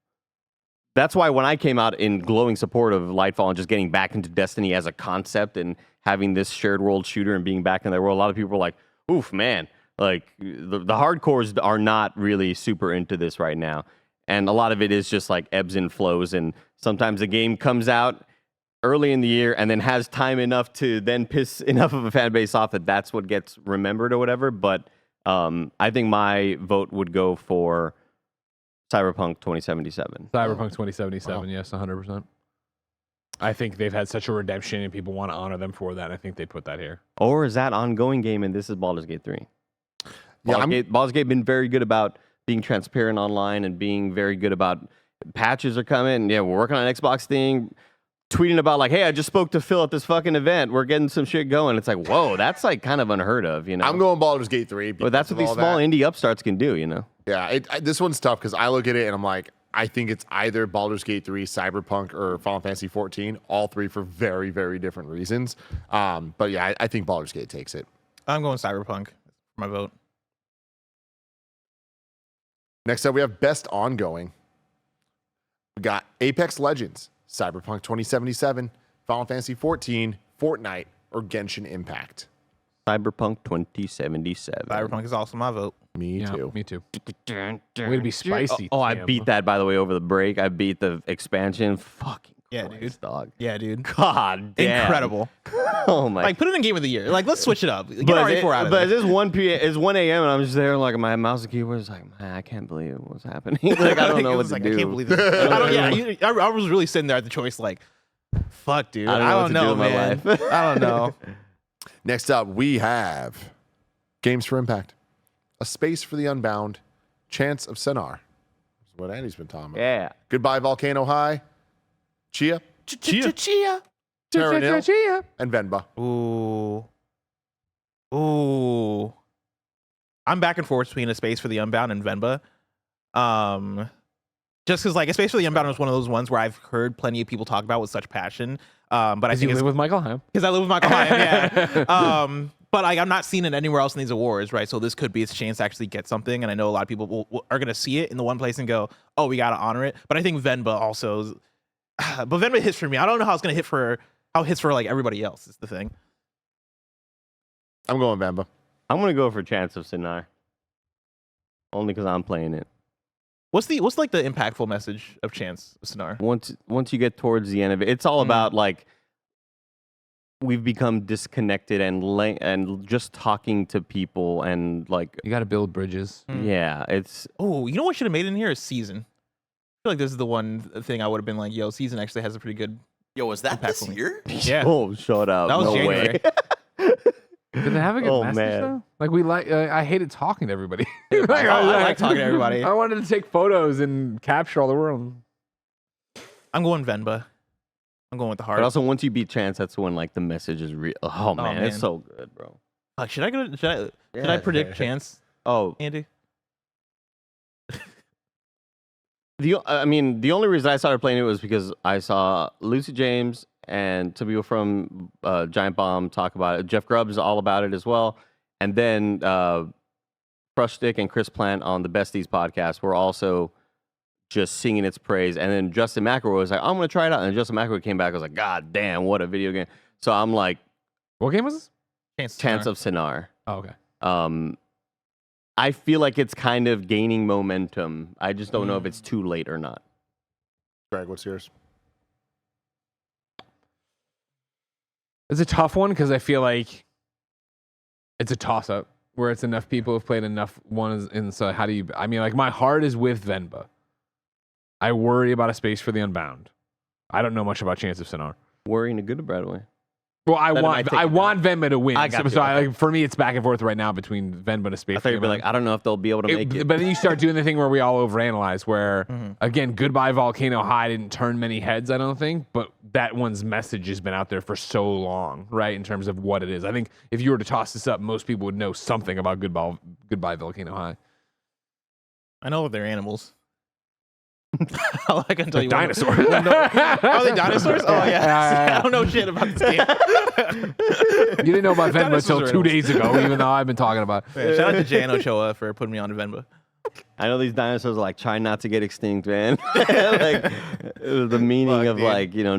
That's why when I came out in glowing support of Lightfall and just getting back into Destiny as a concept and having this shared world shooter and being back in there, where a lot of people were like, "Oof, man!" Like the hardcores are not really super into this right now, and a lot of it is just like ebbs and flows. And sometimes the game comes out early in the year and then has time enough to then piss enough of a fan base off that that's what gets remembered or whatever. But I think my vote would go for Cyberpunk 2077. Cyberpunk 2077, yes, 100%. I think they've had such a redemption and people want to honor them for that. I think they put that here. Or is that ongoing game and this is Baldur's Gate 3? Yeah, Baldur's Gate been very good about being transparent online and being very good about patches are coming. Yeah, we're working on an Xbox thing. Tweeting about like, hey, I just spoke to Phil at this fucking event. We're getting some shit going. It's like, whoa, that's like kind of unheard of, you know. I'm going Baldur's Gate 3. But that's what these small indie upstarts can do, you know. Yeah, this one's tough because I look at it and I'm like, I think it's either Baldur's Gate 3, Cyberpunk, or Final Fantasy 14. All three for very, very different reasons. But yeah, I think Baldur's Gate takes it. I'm going Cyberpunk for my vote. Next up, we have Best Ongoing. We got Apex Legends, Cyberpunk 2077, Final Fantasy 14, Fortnite, or Genshin Impact. Cyberpunk 2077. Cyberpunk is also my vote. Me too. Me too. Way to be spicy. Oh, I Tim. beat that, by the way, over the break. I beat the expansion. Fucking Yeah, Christ, dude. dog. Yeah, dude. God damn. Incredible. Oh my. Like, put it in Game of the Year. Like, let's switch it up. Get but RE4 out of but there. it's 1 p.m. It's 1 a.m. and I'm just there like my mouse and keyboard is like, man, I can't believe what's happening. Like I don't know It what was to like, do. I can't believe this. I was really sitting there at the choice like, fuck, dude. I don't know what to do man. with my life. I don't know. Next up, we have Games for Impact, A Space for the Unbound, Chants of Sennaar. That's what Andy's been talking about. Yeah. Goodbye, Volcano High, Chia, Chia. Terra Nil, and Venba. Ooh. I'm back and forth between A Space for the Unbound and Venba. Just because, like, A Space for the Unbound was one of those ones where I've heard plenty of people talk about with such passion. But I think you live with Michael Hamm. because I live with Michael Hamm, yeah. But like, I'm not seeing it anywhere else in these awards, right? So this could be its chance to actually get something. And I know a lot of people are going to see it in the one place and go, oh, we got to honor it. But I think Venba also, but Venba hits for me. I don't know how it's going to hit for, how it hits for like everybody else is the thing. I'm going Venba. I'm gonna go for Chants of Sennaar. Only because I'm playing it. What's like the impactful message of Chants of Sennaar? Once you get towards the end of it, it's all about like we've become disconnected and just talking to people and like You got to build bridges. yeah, it's Oh, you know what should have made in here is Season. I feel like this is the one thing I would have been like, yo, Season actually has a pretty good. Yo, was that this Impactful. year? Yeah. oh shut up. That was no January. way. Did they have a good Oh, message man. though? Like I hated talking to everybody. I like talking to everybody. I wanted to take photos and capture all the world. I'm going Venba. I'm going with the heart. But also once you beat Chance, that's when like the message is real. Oh man, it's man. so good, bro. Should I Yeah. predict Chance, Oh, Andy? the only reason I started playing it was because I saw Lucy James and some people from Giant Bomb talk about it. Jeff Grubbs is all about it as well. And then Crush Stick and Chris Plant on the Besties podcast were also just singing its praise. And then Justin McElroy was like, I'm going to try it out. And Justin McElroy came back. I was like, God damn, what a video game. So I'm like, What game was this? Chants of Sennaar. Oh, okay. I feel like it's kind of gaining momentum. I just don't know if it's too late or not. Greg, what's yours? It's a tough one because I feel like it's a toss-up where it's enough people have played enough ones. And so how do you... I mean, like, my heart is with Venba. I worry about A Space for the Unbound. I don't know much about Chants of Sennaar. Worrying a good bad way. Well, That might take I it want Venba to win. I got So you. like, for me, it's back and forth right now between Venba and A Space I for thought the you'd be like, Unbound. I don't know if they'll be able to make it. But then you start doing the thing where we all overanalyze, where, again, Goodbye Volcano High didn't turn many heads, I don't think, but that one's message has been out there for so long, right, in terms of what it is. I think if you were to toss this up, most people would know something about Goodbye Volcano High. I know they're animals. All I can tell you. Dinosaurs. Are they dinosaurs? Oh yeah. I don't know shit about this game. You didn't know about Venba Dinosaurs until are 2 animals. days ago, even though I've been talking about it. Yeah, shout out to Jay and Ochoa for putting me on to Venba. I know these dinosaurs are like trying not to get extinct, man. Like the meaning Fuck, of dude. like, you know,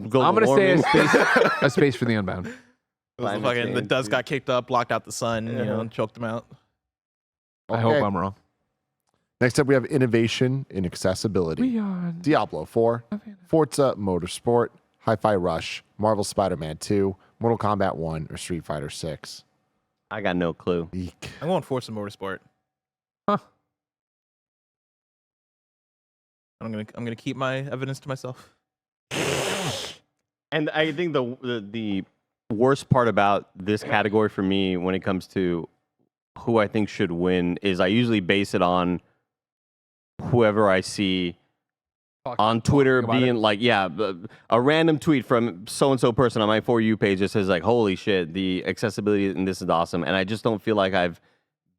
global I'm going to say warming. a space for the Unbound. Climate The change, dust dude. got kicked up, blocked out the sun, you know, choked them out. I hope Okay. I'm wrong. Next up, we have innovation in accessibility. We are... Diablo 4, Forza Motorsport, Hi-Fi Rush, Marvel Spider-Man 2, Mortal Kombat 1, or Street Fighter 6. I got no clue. Eek. I'm going Forza Motorsport. Huh. I'm gonna keep my evidence to myself. And I think the worst part about this category for me when it comes to who I think should win is I usually base it on whoever I see on Twitter being like, a random tweet from so-and-so person on my For You page that says like, holy shit, the accessibility in this is awesome. And I just don't feel like I've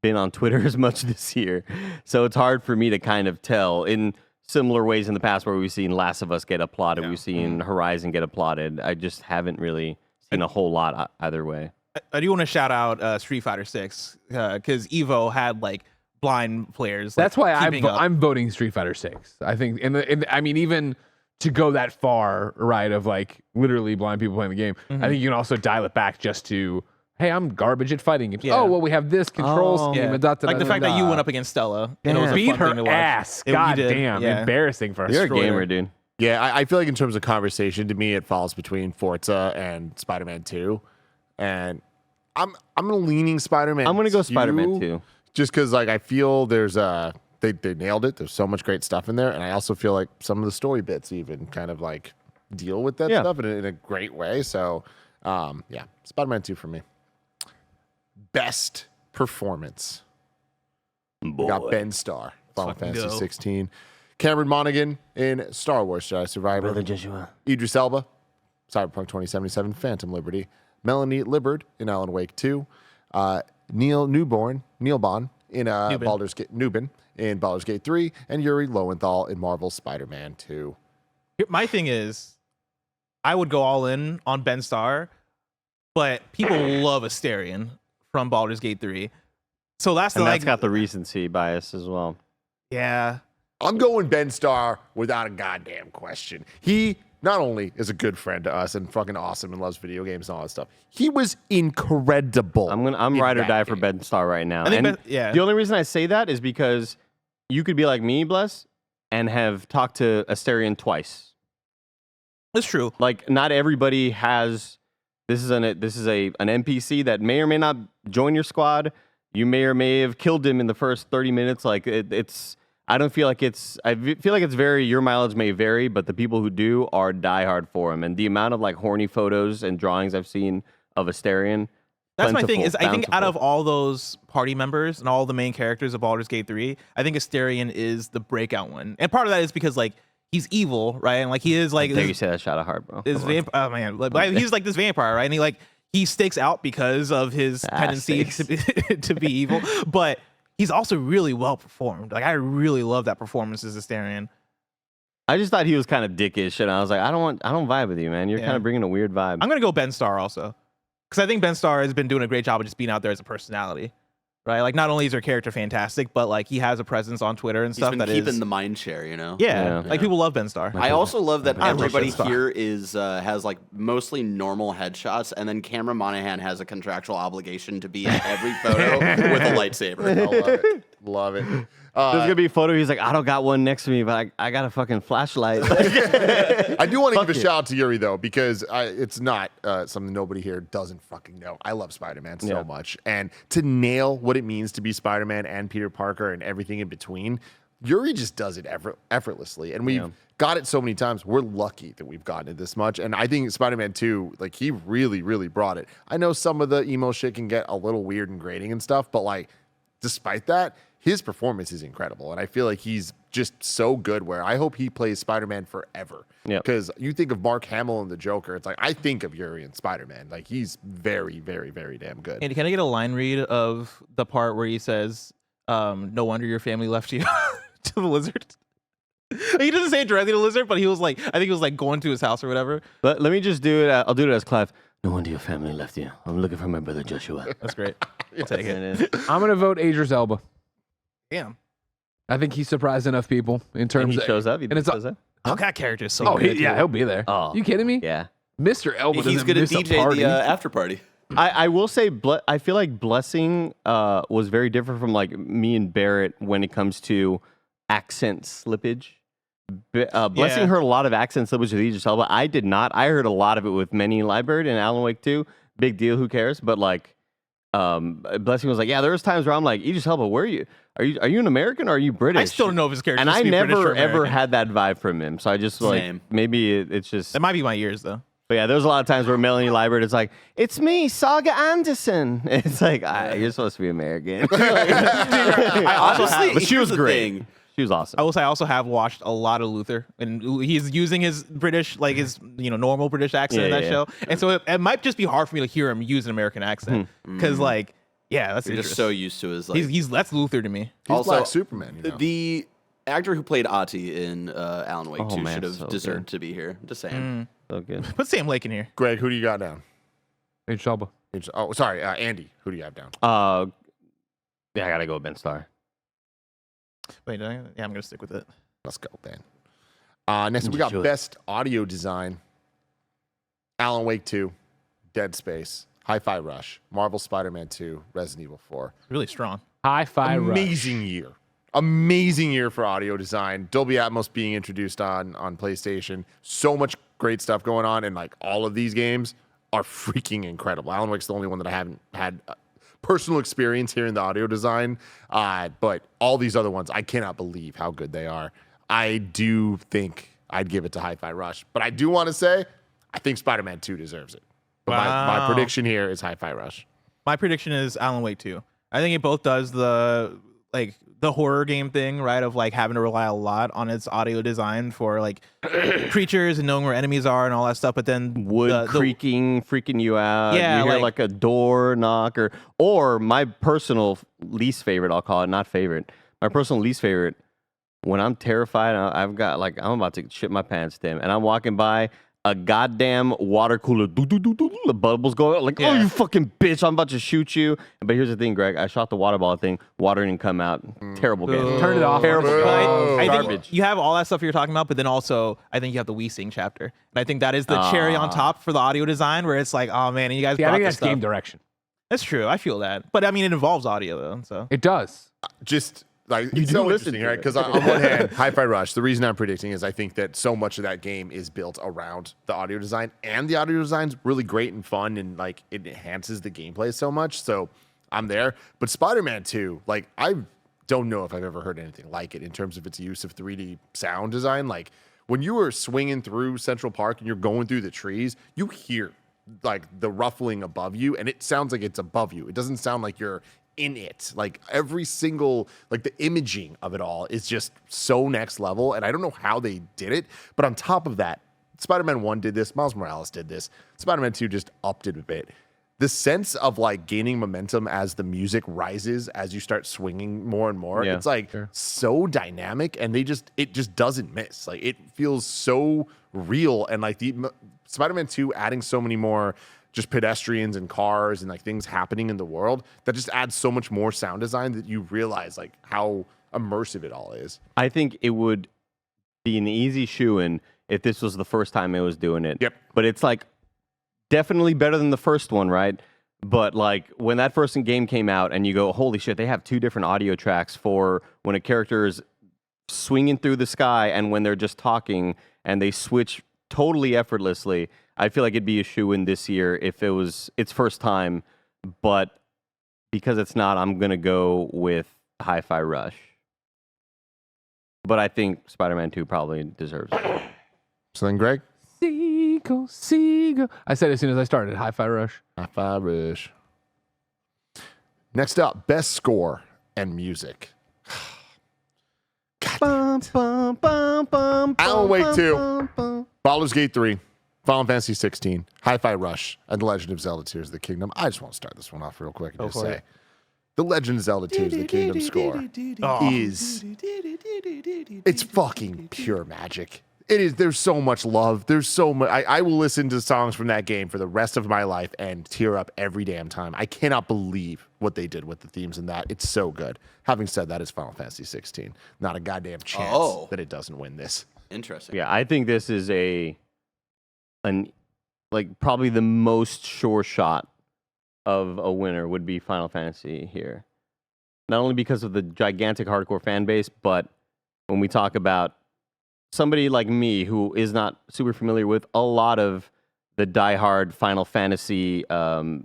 been on Twitter as much this year. So it's hard for me to kind of tell in similar ways in the past where we've seen Last of Us get applauded, we've seen Horizon get applauded. I just haven't really seen a whole lot either way. I do want to shout out Street Fighter 6 because Evo had like blind players. That's like, why keeping up. I'm voting Street Fighter 6. I think, I mean, even to go that far, right, of like literally blind people playing the game, I think you can also dial it back just to, hey, I'm garbage at fighting games. Yeah. Oh, well, we have this control scheme. Yeah. And like the fact that you went up against Stella. And it was a beat fun thing her to watch. ass. You God did. damn. Yeah. Embarrassing for us. You're a gamer, dude. Yeah, I feel like in terms of conversation, to me, it falls between Forza and Spider-Man 2. And I'm leaning Spider-Man. I'm gonna go 2, Spider-Man 2. just because like I feel there's they nailed it. There's so much great stuff in there, and I also feel like some of the story bits even kind of like deal with that stuff in a great way. So Spider-Man 2 for me. Best performance. We got Ben Starr, Final Fantasy 16. Cameron Monaghan in Star Wars Jedi Survivor. Brother Joshua. Idris Elba, Cyberpunk 2077, Phantom Liberty. Melanie Libbard in Alan Wake 2. Neil Bond in Newbin in Baldur's Gate 3, and Yuri Lowenthal in Marvel's Spider-Man 2. My thing is, I would go all in on Ben Starr, but people love Asterion from Baldur's Gate 3. So that's got the recency bias as well. Yeah. I'm going Ben Starr without a goddamn question. He not only is a good friend to us and fucking awesome and loves video games and all that stuff, he was incredible. I'm ride or die for Ben Starr right now. I think And the only reason I say that is because you could be like me, Bless, and have talked to Asterion twice. That's true. Like not everybody has. This is an NPC that may or may not join your squad. You may or may have killed him in the first 30 minutes. Like it's. I don't feel like it's. I feel like it's very. Your mileage may vary, but the people who do are diehard for him. And the amount of like horny photos and drawings I've seen of Asterion. That's my thing. Is I think out of all those party members and all the main characters of Baldur's Gate 3, I think Asterion is the breakout one. And part of that is because like he's evil, right? And like he is like. There you say that shot of heart, bro. Oh man, like, he's like this vampire, right? And he sticks out because of his tendency to be evil, but. He's also really well performed. Like I really love that performance as Asterion. I just thought he was kind of dickish, and I was like, I don't vibe with you, man. You're kind of bringing a weird vibe. I'm gonna go Ben Starr also, because I think Ben Starr has been doing a great job of just being out there as a personality, right? Like not only is her character fantastic, but like he has a presence on Twitter and stuff. He's been keeping the mind share, you know. Yeah, like people love Ben Starr. I also love that I love everybody Ben Starr. here has like mostly normal headshots, and then Cameron Monaghan has a contractual obligation to be in every photo with a lightsaber. I love it. Love it. There's gonna be a photo. He's like, I don't got one next to me, but I got a fucking flashlight. I do want to give a shout out to Yuri though, because it's not something nobody here doesn't fucking know. I love Spider-Man so much, and to nail what it means to be Spider-Man and Peter Parker and everything in between, Yuri just does it effortlessly, and we've got it so many times. We're lucky that we've gotten it this much, and I think Spider-Man 2, like he really, really brought it. I know some of the emo shit can get a little weird and grating and stuff, but like despite that, his performance is incredible, and I feel like he's just so good where I hope he plays Spider-Man forever. Because you think of Mark Hamill and the Joker, it's like I think of Yuri and Spider-Man. Like he's very, very, very damn good. And can I get a line read of the part where he says, no wonder your family left you to the lizard? He doesn't say it directly to the lizard, but he was like, I think he was like going to his house or whatever. But let me just do it. I'll do it as Clive. No wonder your family left you. I'm looking for my brother Joshua. That's great. I'll take it. I'm going to vote Idris Elba. Damn. I think he surprised enough people in terms He of. shows up. And it's shows up. Oh, that character is so Oh, good. he'll be there. Oh. You kidding me? Yeah. Mr. Elba He's doesn't gonna miss a DJ party. the after party. I will say, I feel like Blessing was very different from like me and Barrett when it comes to accent slippage. Blessing heard a lot of accent slippage with Idris Elba. I did not. I heard a lot of it with Many Liebert and Alan Wake 2. Big deal. Who cares? But like, Blessing was like, yeah, there was times where I'm like, Idris Elba, where are you? Are you an American or are you British? I still don't know if his character and is I British or never ever American. had that vibe from him. So I just like Same. maybe it's just It might be my ears though. But yeah, there's a lot of times where Melanie Liebert is like, "It's me, Saga Anderson." It's like, you're supposed to be American. Honestly, but she was here's the great. thing. She was awesome. I will say I also have watched a lot of Luther, and he's using his British, like his normal British accent in that show, and so it might just be hard for me to hear him use an American accent because that's You're just interesting. so used to his like. He's that's Luther to me. He's Also, Black Superman. The actor who played Ati in Alan Wake 2 man, should have so deserved to be here. I'm just saying. So good. Put Sam Lake in here. Greg, who do you got down? Idris Elba. Oh, sorry, Andy. Who do you have down? Yeah, I gotta go with Ben Starr. Wait, I'm gonna stick with it. Let's go, Ben. Next, we got Best Audio Design. Alan Wake 2, Dead Space, Hi-Fi Rush, Marvel Spider-Man 2, Resident Evil 4. Really strong. Hi-Fi Rush. Amazing year. Amazing year for audio design. Dolby Atmos being introduced on PlayStation. So much great stuff going on, and like all of these games are freaking incredible. Alan Wake's the only one that I haven't had personal experience here in the audio design, but all these other ones, I cannot believe how good they are. I do think I'd give it to Hi-Fi Rush, but I do want to say I think Spider-Man 2 deserves it. But my prediction here is Hi-Fi Rush. My prediction is Alan Wake 2. I think it both does the horror game thing, right? Of like having to rely a lot on its audio design for like creatures and knowing where enemies are and all that stuff. But then Wood creaking, freaking you out. Yeah, you hear like a door knock or my personal least favorite, I'll call it, not favorite. My personal least favorite, when I'm terrified, I've got like, I'm about to shit my pants, Tim, and I'm walking by a goddamn water cooler, the bubbles go out, like, oh, you fucking bitch, I'm about to shoot you. But here's the thing, Greg, I shot the water ball thing, water didn't come out. Terrible game. Turn it off. Terrible game. I Garbage. think you have all that stuff you're talking about, but then also I think you have the We Sing chapter, and I think that is the cherry on top for the audio design, where it's like, oh man, and you guys. Yeah, I brought think this that's game stuff. direction. That's true. I feel that, but I mean, it involves audio though, so It does. Just like You it's do so listen interesting, to right? it. Because on one hand, Hi-Fi Rush, the reason I'm predicting is I think that so much of that game is built around the audio design, and the audio design's really great and fun, and like it enhances the gameplay so much. So I'm there. But Spider-Man 2, like I don't know if I've ever heard anything like it in terms of its use of 3D sound design. Like when you were swinging through Central Park and you're going through the trees, you hear like the ruffling above you, and it sounds like it's above you. It doesn't sound like you're in it. Like every single, like the imaging of it all is just so next level, and I don't know how they did it. But on top of that, Spider-Man 1 did this, Miles Morales did this, Spider-Man 2 just upped it a bit. The sense of like gaining momentum as the music rises, as you start swinging more and more, it's like so dynamic, and it just doesn't miss. Like it feels so real, and like the Spider-Man 2 adding so many more just pedestrians and cars and like things happening in the world that just adds so much more sound design that you realize like how immersive it all is. I think it would be an easy shoo-in if this was the first time it was doing it. Yep. But it's like definitely better than the first one, right? But like when that first game came out and you go, holy shit, they have two different audio tracks for when a character is swinging through the sky and when they're just talking, and they switch totally effortlessly. I feel like it'd be a shoo-in this year if it was its first time, but because it's not, I'm going to go with Hi-Fi Rush. But I think Spider-Man 2 probably deserves it. So then, Greg? Seagull. I said as soon as I started, Hi-Fi Rush. Hi-Fi Rush. Next up, best score and music. Alan Wake 2, Baldur's Gate 3, Final Fantasy 16, Hi-Fi Rush, and The Legend of Zelda Tears of the Kingdom. I just want to start this one off real quick and just say, The Legend of Zelda Tears of the Kingdom score is, it's fucking pure magic. It is. There's so much love. There's so much. I will listen to songs from that game for the rest of my life and tear up every damn time. I cannot believe what they did with the themes in that. It's so good. Having said that, it's Final Fantasy 16. Not a goddamn chance that it doesn't win this. Interesting. Yeah, I think this is probably the most sure shot of a winner would be Final Fantasy here. Not only because of the gigantic hardcore fan base, but when we talk about somebody like me who is not super familiar with a lot of the diehard Final Fantasy, I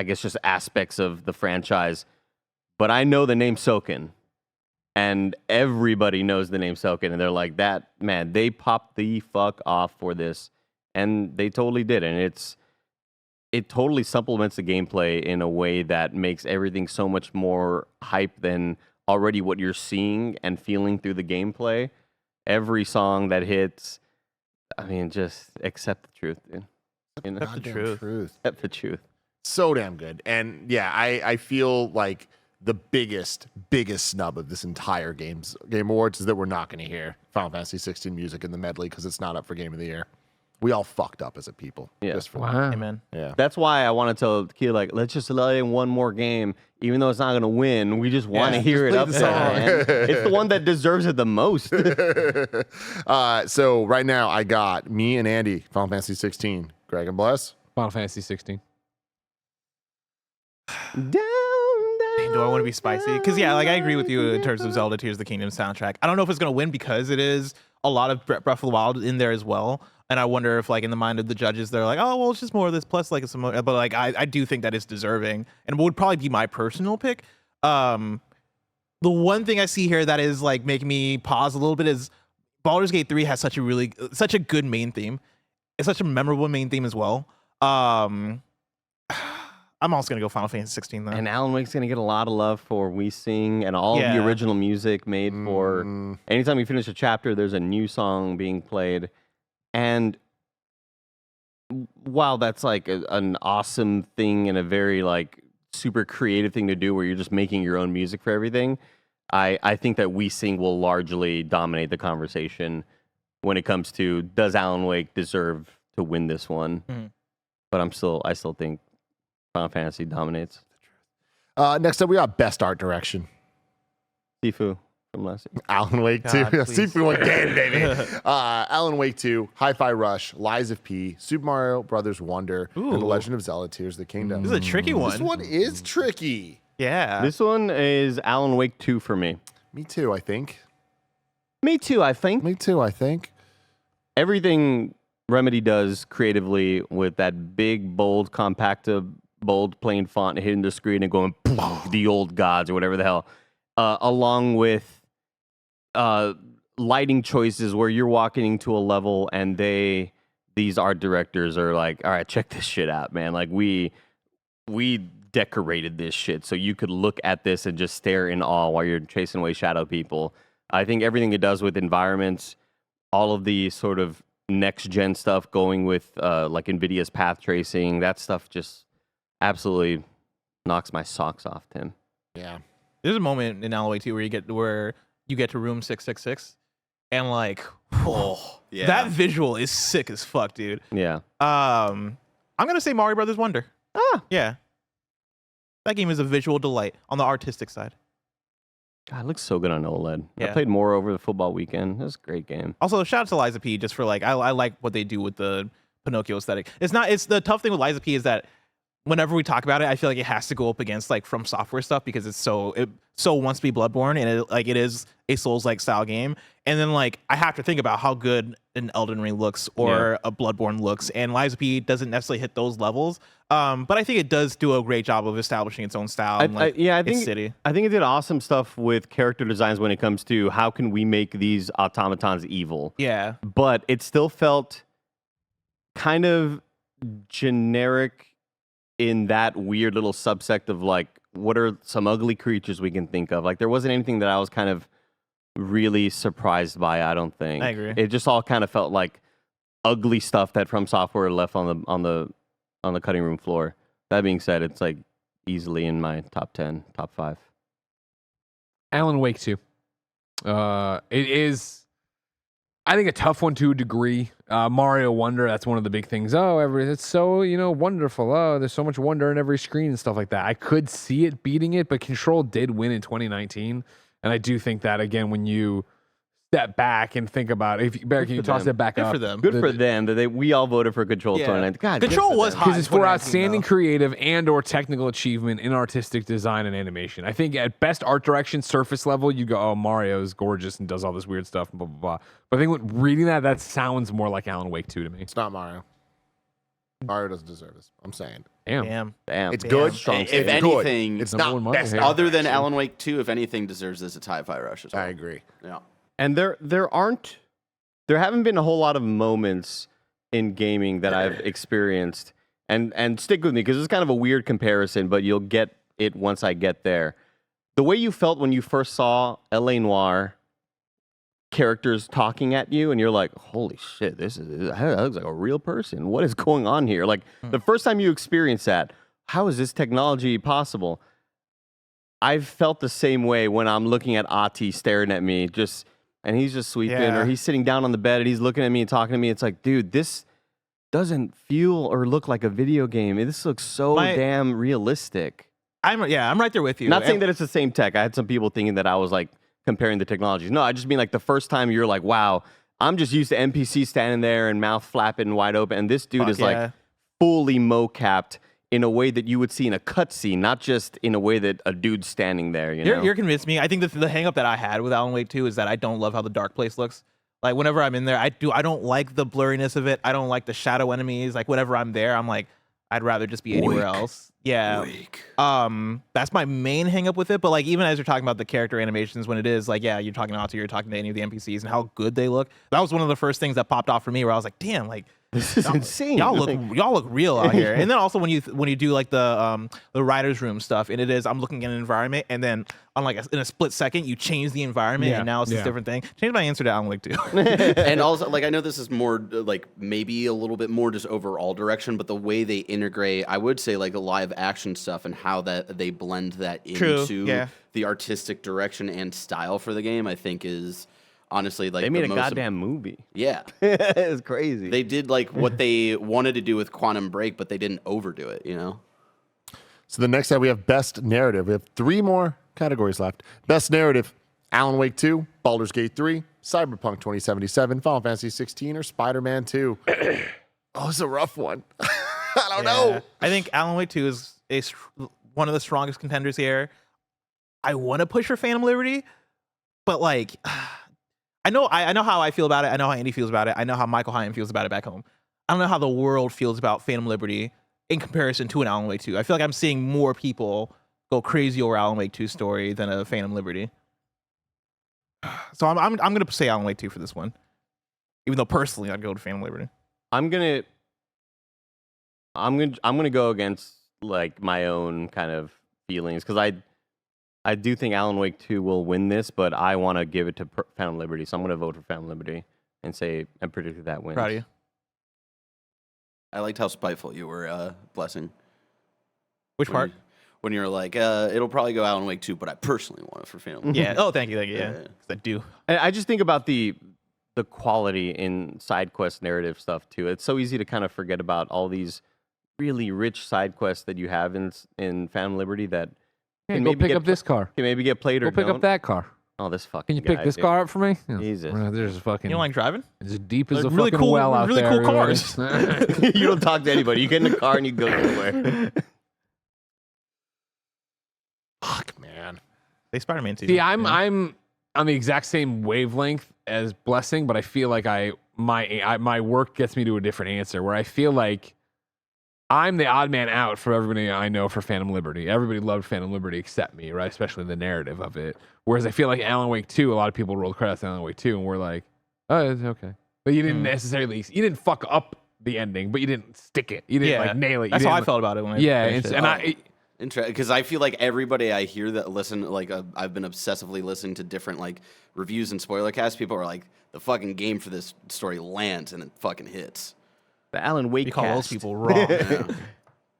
guess just aspects of the franchise, but I know the name Soken, and everybody knows the name Soken, and they're like, that, man, they popped the fuck off for this and they totally did. And it totally supplements the gameplay in a way that makes everything so much more hype than already what you're seeing and feeling through the gameplay. Every song that hits, I mean, just accept the truth, dude. You know? Accept the truth. Accept the truth. So damn good. And yeah, I feel like the biggest snub of this entire Game Awards is that we're not going to hear Final Fantasy 16 music in the medley because it's not up for Game of the Year. We all fucked up as a people. Yeah. Just for Wow. Amen. Yeah. That's why I want to tell the kid, like, let's just allow in one more game, even though it's not going to win. We just want to Yeah, hear it just up play there, the man. It's the one that deserves it the most. So right now I got me and Andy, Final Fantasy 16. Greg and Bless. Final Fantasy 16. Man, do I want to be spicy? Because yeah, like I agree with you in terms of Zelda Tears of the Kingdom soundtrack. I don't know if it's gonna win because it is a lot of Breath of the Wild in there as well. And I wonder if, like, in the mind of the judges, they're like, oh, well, it's just more of this plus, like, some. But like, I do think that it's deserving, and would probably be my personal pick. The one thing I see here that is like making me pause a little bit is Baldur's Gate 3 has such a good main theme. It's such a memorable main theme as well. I'm also gonna go Final Fantasy 16 though. And Alan Wake's going to get a lot of love for We Sing and all of the Yeah. original music made for. Anytime you finish a chapter, there's a new song being played. And while that's like an awesome thing and a very like super creative thing to do where you're just making your own music for everything, I think that We Sing will largely dominate the conversation when it comes to does Alan Wake deserve to win this one. But I still think Final Fantasy dominates. Next up, we got Best Art Direction. Sifu from last year. Alan Wake 2. God, please. Sifu again, baby. Alan Wake 2, Hi-Fi Rush, Lies of P, Super Mario Brothers Wonder, and The Ooh. Legend of Zelda Tears of the Kingdom. This is a tricky one. This one is tricky. Yeah. This one is Alan Wake 2 for me. Me too, I think. Me too, I think. Me too, I think. Everything Remedy does creatively with that big, bold, compacted, bold, plain font hitting the screen and going, the old gods or whatever the hell, along with lighting choices where you're walking into a level and these art directors are like, all right, check this shit out, man. Like we decorated this shit so you could look at this and just stare in awe while you're chasing away shadow people. I think everything it does with environments, all of the sort of next gen stuff going with like NVIDIA's path tracing, that stuff just absolutely knocks my socks off, Tim. Yeah. There's a moment in Alan Wake 2 where you get to room 666 and like, Oh, yeah. that visual is sick as fuck, dude. Yeah. I'm gonna say Mario Brothers Wonder. Yeah. That game is a visual delight on the artistic side. God, it looks so good on OLED. I Yeah. played more over the football weekend. It was a great game. Also, shout out to Liza P just for like I like what they do with the Pinocchio aesthetic. It's the tough thing with Liza P is that whenever we talk about it, I feel like it has to go up against like From Software stuff because it so wants to be Bloodborne and it is a Souls-like style game. And then like I have to think about how good an Elden Ring looks or a Bloodborne looks, and Liza P doesn't necessarily hit those levels. But I think it does do a great job of establishing its own style. And, like, I its think city. I think it did awesome stuff with character designs when it comes to how can we make these automatons evil. Yeah. But it still felt kind of generic in that weird little subsect of like, what are some ugly creatures we can think of? Like, there wasn't anything that I was kind of really surprised by, I don't think. I agree. It just all kind of felt like ugly stuff that From Software left on the cutting room floor. That being said, it's like easily in my top 10, top 5. Alan Wake 2. It is, I think, a tough one to a degree. Mario Wonder, that's one of the big things. It's so, wonderful. Oh, there's so much wonder in every screen and stuff like that. I could see it beating it, but Control did win in 2019. And I do think that, again, when you step back and think about it, Barry, can you toss that back Good up? for them. Good for them that we all voted for Control Yeah. 29. God, Control was hot. Because it's for 2019 outstanding though. creative and or technical achievement in artistic design and animation. I think at best art direction, surface level, you go, oh, Mario's gorgeous and does all this weird stuff, blah, blah, blah. But I think with reading that sounds more like Alan Wake 2 to me. It's not Mario. Mario doesn't deserve this. I'm saying. Damn. Damn. It's good. Strong If statement. anything, It's it's Number not one Mario best. here. art Other than direction. Alan Wake 2, if anything deserves this, a Hi-Fi Rush as well. I agree. Yeah. And there haven't been a whole lot of moments in gaming that I've experienced, and stick with me because it's kind of a weird comparison, but you'll get it once I get there. The way you felt when you first saw L.A. Noire characters talking at you, and you're like, holy shit, that looks like a real person. What is going on here? Like, the first time you experience that, how is this technology possible? I've felt the same way when I'm looking at Ati staring at me, and he's just sweeping, or he's sitting down on the bed and he's looking at me and talking to me. It's like, dude, this doesn't feel or look like a video game. This looks so damn realistic. I'm right there with you. Not saying that it's the same tech. I had some people thinking that I was like comparing the technologies. No, I just mean like the first time you're like, wow, I'm just used to NPC standing there and mouth flapping wide open, and this dude is like fully mocapped in a way that you would see in a cutscene, not just in a way that a dude's standing there. You're convinced me. I think the hang up that I had with Alan Wake 2 is that I don't love how the dark place looks. Like whenever I'm in there, I don't like the blurriness of it. I don't like the shadow enemies. Like whenever I'm there, I'm like, I'd rather just be anywhere else. Yeah. That's my main hang up with it. But like even as you're talking about the character animations, when it is like, yeah, you're talking to any of the NPCs and how good they look. That was one of the first things that popped off for me where I was like, damn, like this is insane. Y'all look real out here. And then also when you do like the writer's room stuff, and I'm looking at an environment, and then on in a split second you change the environment, and now it's this different thing. Change my answer to Alan Wake 2. And also, like, I know this is more like maybe a little bit more just overall direction, but the way they integrate, I would say, like the live action stuff and how that they blend that into the artistic direction and style for the game, I think is honestly like they made a goddamn movie. Yeah. It's crazy. They did like what they wanted to do with Quantum Break, but they didn't overdo it, you know? So the next time we have Best Narrative. We have 3 more categories left. Best Narrative, Alan Wake 2, Baldur's Gate 3, Cyberpunk 2077, Final Fantasy 16, or Spider-Man 2. Oh, it's a rough one. I don't know. I think Alan Wake 2 is one of the strongest contenders here. I want to push for Phantom Liberty, but like... I know how I feel about it. I know how Andy feels about it. I know how Michael Hyam feels about it back home. I don't know how the world feels about Phantom Liberty in comparison to an Alan Wake 2. I feel like I'm seeing more people go crazy over Alan Wake 2 story than a Phantom Liberty. So I'm gonna say Alan Wake 2 for this one, even though personally I'd go to Phantom Liberty. I'm gonna go against like my own kind of feelings because I do think Alan Wake 2 will win this, but I want to give it to Phantom Liberty, so I'm going to vote for Phantom Liberty and predict that wins. Proud of you. I liked how spiteful you were, Blessing. Which part? When you're like, it'll probably go Alan Wake 2, but I personally want it for Phantom Liberty. Yeah. Oh, thank you. Yeah. 'Cause I do. And I just think about the quality in side quest narrative stuff too. It's so easy to kind of forget about all these really rich side quests that you have in Phantom Liberty that. Hey, go pick up this car. Can maybe get played or go pick up that car. Oh, this fucking Can you pick this car up for me? Jesus. There's fucking... You don't like driving? It's as deep as a really fucking cool, well out really there. Cool cars. You don't talk to anybody. You get in the car and you go somewhere. Fuck, man. They Spider-Man 2. See, I'm on the exact same wavelength as Blessing, but I feel like my work gets me to a different answer where I feel like I'm the odd man out for everybody I know for Phantom Liberty. Everybody loved Phantom Liberty except me, right? Especially the narrative of it. Whereas I feel like Alan Wake 2, a lot of people rolled credits on Alan Wake 2 and we're like, oh, it's okay. But you didn't necessarily, you didn't fuck up the ending, but you didn't stick it. You didn't like nail it. That's how I felt about it when I finished it. Interesting, because I feel like everybody I hear that listen, like I've been obsessively listening to different like reviews and spoiler casts. People are like, the fucking game for this story lands and it fucking hits. The Alan Wake You call those cast. people wrong. I feel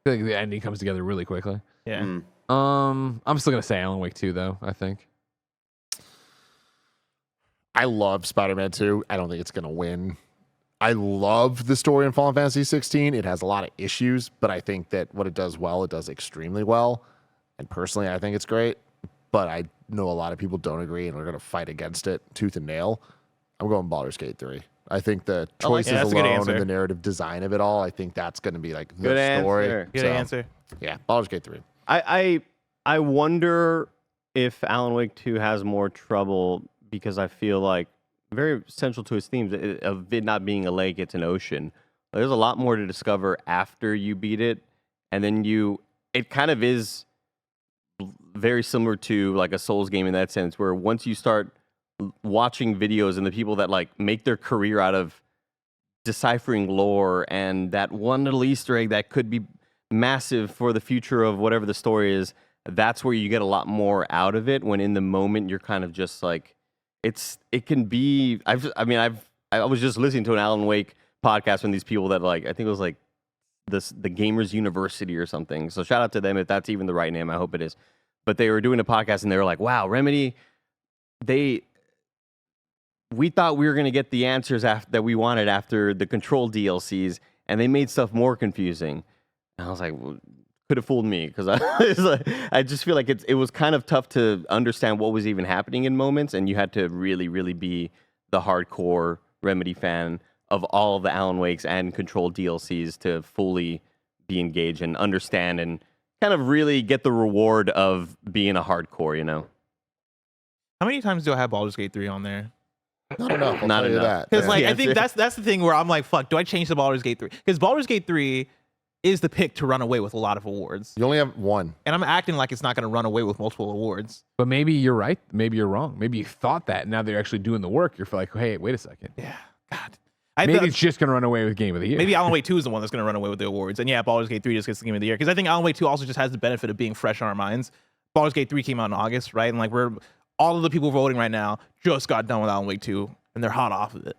like the ending comes together really quickly. Yeah. I'm still gonna say Alan Wake 2 though, I think. I love Spider-Man 2. I don't think it's going to win. I love the story in Final Fantasy 16. It has a lot of issues, but I think that what it does well, it does extremely well. And personally, I think it's great. But I know a lot of people don't agree and are going to fight against it tooth and nail. I'm going Baldur's Gate 3. I think the choices alone and the narrative design of it all, I think that's going to be like the Good story. answer. Good answer. Yeah, Baldur's Gate 3. I wonder if Alan Wake 2 has more trouble because I feel like very central to his themes of it not being a lake, it's an ocean. There's a lot more to discover after you beat it, and then it kind of is very similar to like a Souls game in that sense, where once you start watching videos and the people that like make their career out of deciphering lore and that one little Easter egg that could be massive for the future of whatever the story is, that's where you get a lot more out of it. When in the moment you're kind of just like, it can be. I was just listening to an Alan Wake podcast from these people that like, I think it was like the Gamers University or something. So shout out to them if that's even the right name. I hope it is. But they were doing a podcast and they were like, wow, Remedy, we thought we were going to get the answers that we wanted after the Control DLCs, and they made stuff more confusing. And I was like, well, could have fooled me, because I just feel like it was kind of tough to understand what was even happening in moments, and you had to really, really be the hardcore Remedy fan of all of the Alan Wakes and Control DLCs to fully be engaged and understand and kind of really get the reward of being a hardcore, you know? How many times do I have Baldur's Gate 3 on there? Not enough. I'll Not tell you enough. that. Because like Yeah. I think that's the thing where I'm like, fuck, do I change to Baldur's Gate 3? Because Baldur's Gate 3 is the pick to run away with a lot of awards. You only have one. And I'm acting like it's not going to run away with multiple awards. But maybe you're right. Maybe you're wrong. Maybe you thought that. Now they're actually doing the work. You're like, hey, wait a second. Yeah. God. Maybe it's just going to run away with Game of the Year. Maybe Alan Wake 2 is the one that's going to run away with the awards. And yeah, Baldur's Gate 3 just gets the Game of the Year. Because I think Alan Wake 2 also just has the benefit of being fresh on our minds. Baldur's Gate 3 came out in August, right? And like all of the people voting right now just got done with Alan Wake 2 and they're hot off of it.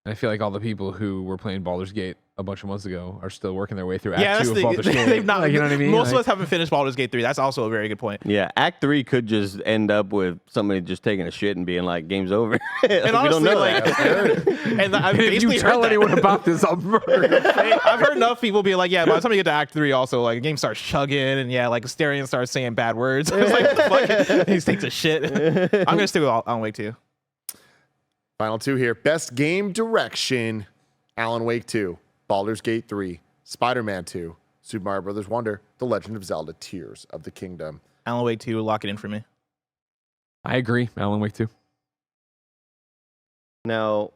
And I feel like all the people who were playing Baldur's Gate a bunch of months ago are still working their way through Act 2 of Baldur's Gate. They've not, like, you know what I mean? Most of us haven't finished Baldur's Gate 3. That's also a very good point. Yeah, Act 3 could just end up with somebody just taking a shit and being like, game's over. And honestly, we don't know like, that. and I've if you basically tell heard anyone about this, I'll murder your face. I've heard enough people be like, yeah, by the time you get to Act 3, also, like, the game starts chugging, and yeah, like, Asterion starts saying bad words. It's like, what the fuck? He takes a shit. I'm going to stick with Alan Wake 2. Final two here. Best game direction: Alan Wake 2, Baldur's Gate 3, Spider-Man 2, Super Mario Bros. Wonder, The Legend of Zelda: Tears of the Kingdom. Alan Wake 2, lock it in for me. I agree. Alan Wake 2. Now,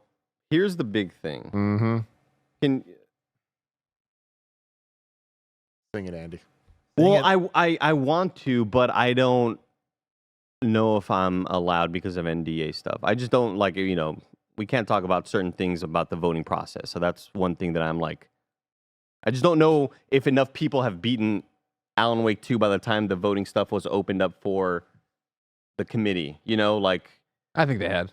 here's the big thing. Mm-hmm. Can Sing it, Andy. Well, I want to, but I don't know if I'm allowed because of NDA stuff. I just don't like, we can't talk about certain things about the voting process. So that's one thing that I'm like, I just don't know if enough people have beaten Alan Wake 2 by the time the voting stuff was opened up for the committee, I think they had.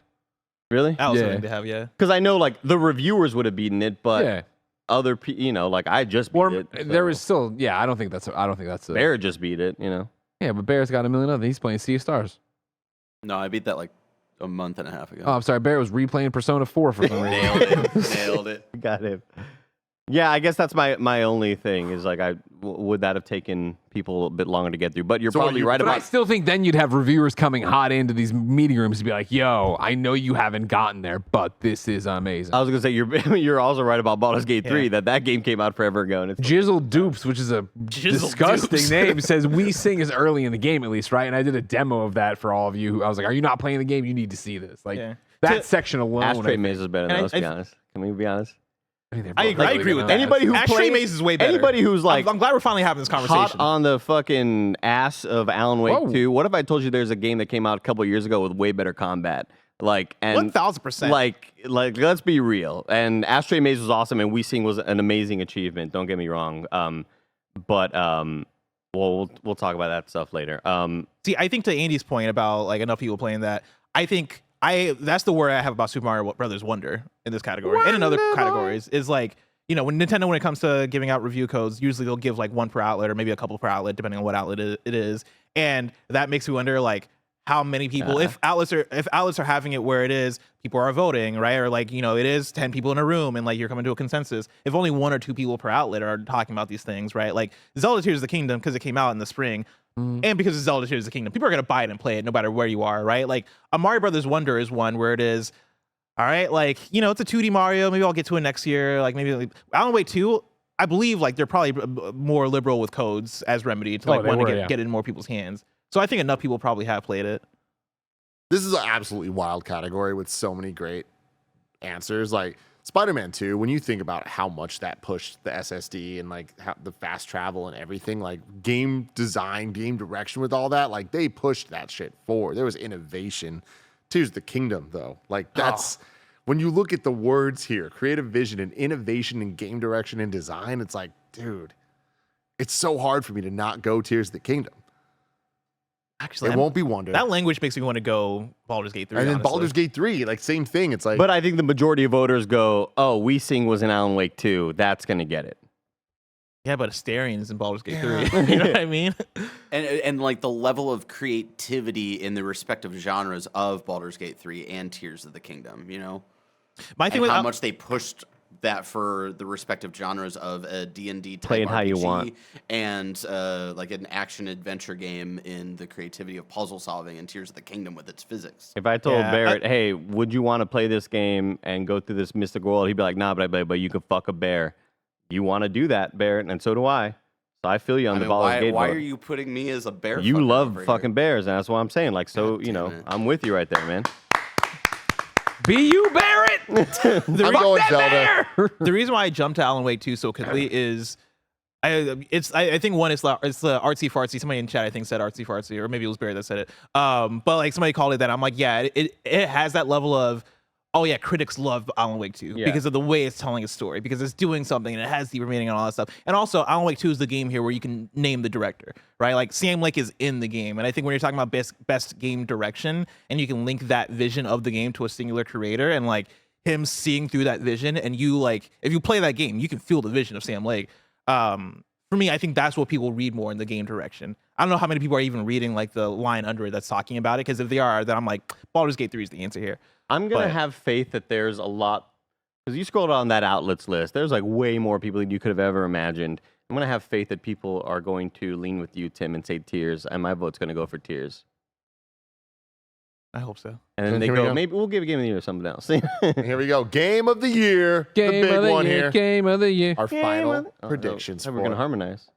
Really? I also Yeah. think they have, yeah. Because I know, like, the reviewers would have beaten it, but Yeah. other people, like, I just beat Or it. there so- was still, I don't think that's a, Bear just beat it, Yeah, but Bear's got a million others. He's playing Sea of Stars. No, I beat that like a month and a half ago. Oh, I'm sorry. Bear was replaying Persona 4 for some reason. Nailed it. Nailed it. Got it. Yeah, I guess that's my only thing is like would that have taken people a bit longer to get through? But you're So what probably you- right But I about. still think then you'd have reviewers coming hot into these meeting rooms to be like, yo, I know you haven't gotten there, but this is amazing. I was gonna say you're also right about Baldur's Gate 3 Yeah. that game came out forever ago and it's Jizzle Dupes, which is a Jizzle disgusting Dupes. name, says we sing is early in the game at least, right? And I did a demo of that for all of you. I was like, are you not playing the game? You need to see this. Like Yeah. that section alone. Ashtray I Maze is better than And let's be honest. Can we be honest? mean, they're I both really agree good with on that. Anybody who Ashtray plays- Maze is way better. Anybody who's like I'm glad we're finally having this hot conversation. on the fucking ass of Alan Wake Whoa. 2. What if I told you there's a game that came out a couple years ago with way better combat? Like and 1000%. Like let's be real. And Ashtray Maze was awesome and We Sing was an amazing achievement. Don't get me wrong. But we'll talk about that stuff later. See, I think to Andy's point about like enough people playing that, I think that's the word I have about Super Mario Brothers Wonder in this category and in other categories is like, when Nintendo, when it comes to giving out review codes, usually they'll give like one per outlet or maybe a couple per outlet, depending on what outlet it is. And that makes me wonder like how many people, if outlets are having it where it is, people are voting, right? Or like, it is 10 people in a room and like you're coming to a consensus. If only 1 or 2 people per outlet are talking about these things, right? Like Zelda Tears of the Kingdom, because it came out in the spring, and because it's Zelda Tears of the Kingdom, people are going to buy it and play it no matter where you are, right? Like a Mario Brothers Wonder is one where it is, all right, like, it's a 2D Mario. Maybe I'll get to it next year. Like maybe Alan Wake 2, I believe like they're probably more liberal with codes as Remedy to like they want were, to yeah. get it in more people's hands. So I think enough people probably have played it. This is an absolutely wild category with so many great answers. Like Spider-Man 2, when you think about how much that pushed the SSD and like how the fast travel and everything, like game design, game direction with all that, like they pushed that shit forward. There was innovation. Tears of the Kingdom, though. Like that's when you look at the words here, creative vision and innovation in game direction and design, it's like, dude, it's so hard for me to not go Tears of the Kingdom. Actually, It won't be Wonder. that language makes me want to go Baldur's Gate 3. And then honestly. Baldur's Gate 3, like same thing. It's like, But I think the majority of voters go, "Oh, We Sing was in Alan Wake 2. That's gonna get it." Yeah, but Astarion's in Baldur's Gate 3. You know what I mean? And like the level of creativity in the respective genres of Baldur's Gate 3 and Tears of the Kingdom, you know? My thing And with how much they pushed that for the respective genres of a D&D type Play it how you RPG want. and like an action adventure game in the creativity of puzzle solving and Tears of the Kingdom with its physics. If I told Yeah, Barrett, "Hey, would you want to play this game and go through this mystical world?" He'd be like, "Nah, but you could fuck a bear." You want to do that, Barrett, and so do I. So I feel you on I the mean, Baldur's Gate why vote. are you putting me as a bear? You fucker love over fucking here? bears, and that's what I'm saying. Like, so, God you know, damn it. I'm with you right there, man. Be you, Barrett. I'm going Zelda. the reason why I jumped to Alan Wake 2 so quickly is I think one it's the artsy fartsy. Somebody in chat I think said artsy fartsy, or maybe it was Barry that said it. But like somebody called it that. I'm like, yeah, it has that level of, oh yeah, critics love Alan Wake 2 Yeah. because of the way it's telling a story, because it's doing something and it has deeper meaning and all that stuff. And also, Alan Wake 2 is the game here where you can name the director, right? Like Sam Lake is in the game, and I think when you're talking about best game direction, and you can link that vision of the game to a singular creator, and like him seeing through that vision, and you like if you play that game, you can feel the vision of Sam Lake. For me, I think that's what people read more in the game direction. I don't know how many people are even reading like the line under it that's talking about it, because if they are, then I'm like, Baldur's Gate 3 is the answer here. I'm going to But- have faith that there's a lot, because you scroll down that outlets list, there's like way more people than you could have ever imagined. I'm going to have faith that people are going to lean with you, Tim, and say Tears, and my vote's going to go for Tears. I hope so. And then they Here we go, go. maybe we'll give a Game of the Year to something else. Here we go. Game of the year. Game the big of the one year. here. Game of the year. Our Game final of the- predictions Oh, for we're going to harmonize.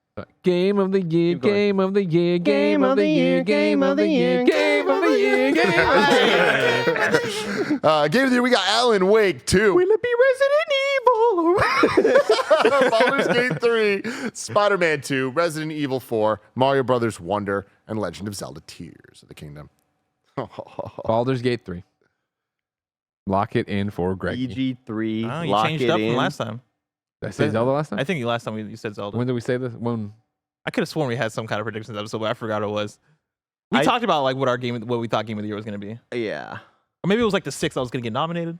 Game of the year. Keep going. Game of the year. Game of the year. Game of the year. Game of the year. Game of the year. Game of the year, we got Alan Wake 2. Will it be Resident Evil? Baldur's Gate 3, Spider-Man 2, Resident Evil 4, Mario Brothers Wonder, and Legend of Zelda Tears of the Kingdom. Baldur's Gate 3. Lock it in for Greg. BG3, Oh, you lock changed it up in. from last time. Did I say Zelda last time? I think last time you said Zelda. When did we say this? When? I could have sworn we had some kind of predictions episode, but I forgot what it was. We I- talked about like what we thought Game of the Year was going to be, Yeah. or maybe it was like the 6th that was going to get nominated.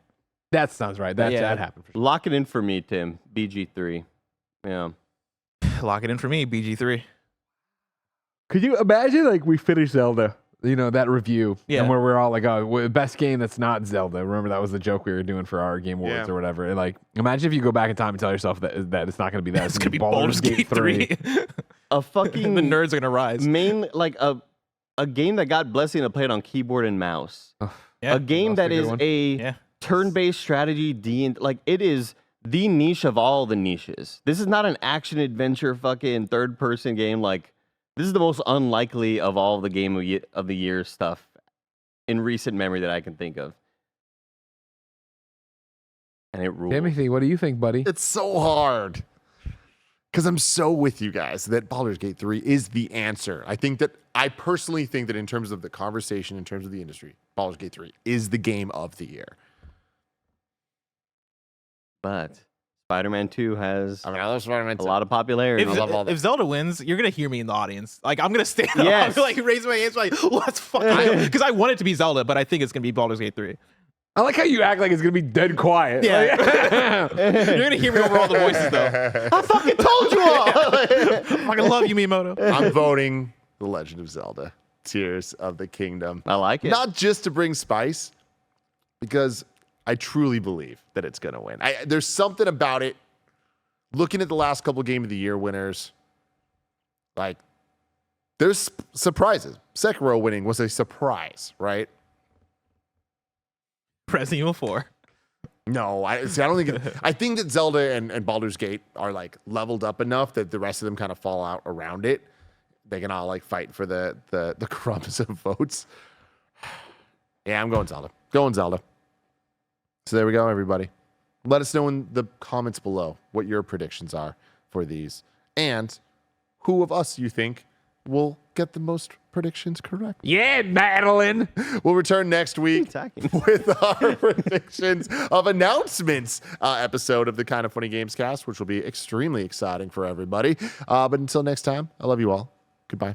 That sounds right. That Yeah. happened for sure. Lock it in for me, Tim. BG3. Yeah. Lock it in for me, BG3. Could you imagine like we finished Zelda? You know, that review. Yeah. And where we're all like, oh, best game that's not Zelda. Remember that was the joke we were doing for our Game Awards Yeah. or whatever. And like, imagine if you go back in time and tell yourself that it's not going to be that. It's going to be Baldur's Gate 3. A fucking The nerds are going to rise. like a game that got blessing to play it on keyboard and mouse. Yeah. A game That's that a good is one. a Yeah. turn-based strategy like it is the niche of all the niches. This is not an action adventure fucking third-person game. Like this is the most unlikely of all the game of the year stuff in recent memory that I can think of. And it rules. Timothy, what do you think, buddy? It's so hard. Because I'm so with you guys that Baldur's Gate 3 is the answer. I personally think that in terms of the conversation, in terms of the industry, Baldur's Gate 3 is the game of the year. But Spider-Man 2 has I love Spider-Man a lot of popularity. I love all that. If Zelda wins, you're going to hear me in the audience. Like, I'm going to stand Yes. up, like, raise my hands, like, let's fucking because I want it to be Zelda, but I think it's going to be Baldur's Gate 3. I like how you act like it's going to be dead quiet. Yeah. Like- You're going to hear me over all the voices, though. I fucking told you all. I fucking love you, Miyamoto. I'm voting The Legend of Zelda, Tears of the Kingdom. I like it. Not just to bring spice, because I truly believe that it's going to win. There's something about it. Looking at the last couple Game of the Year winners, like, there's surprises. Sekiro winning was a surprise, right? Resident Evil 4. No, I don't think. I think that Zelda and Baldur's Gate are like leveled up enough that the rest of them kind of fall out around it. They can all like fight for the crumbs of votes. Yeah, I'm going Zelda. Going Zelda. So there we go, everybody. Let us know in the comments below what your predictions are for these, and who of us you think will get the most predictions correct. Yeah, Madeline. We'll return next week Attacking. with our predictions of announcements episode of the Kind of Funny Gamescast, which will be extremely exciting for everybody. But until next time, I love you all. Goodbye.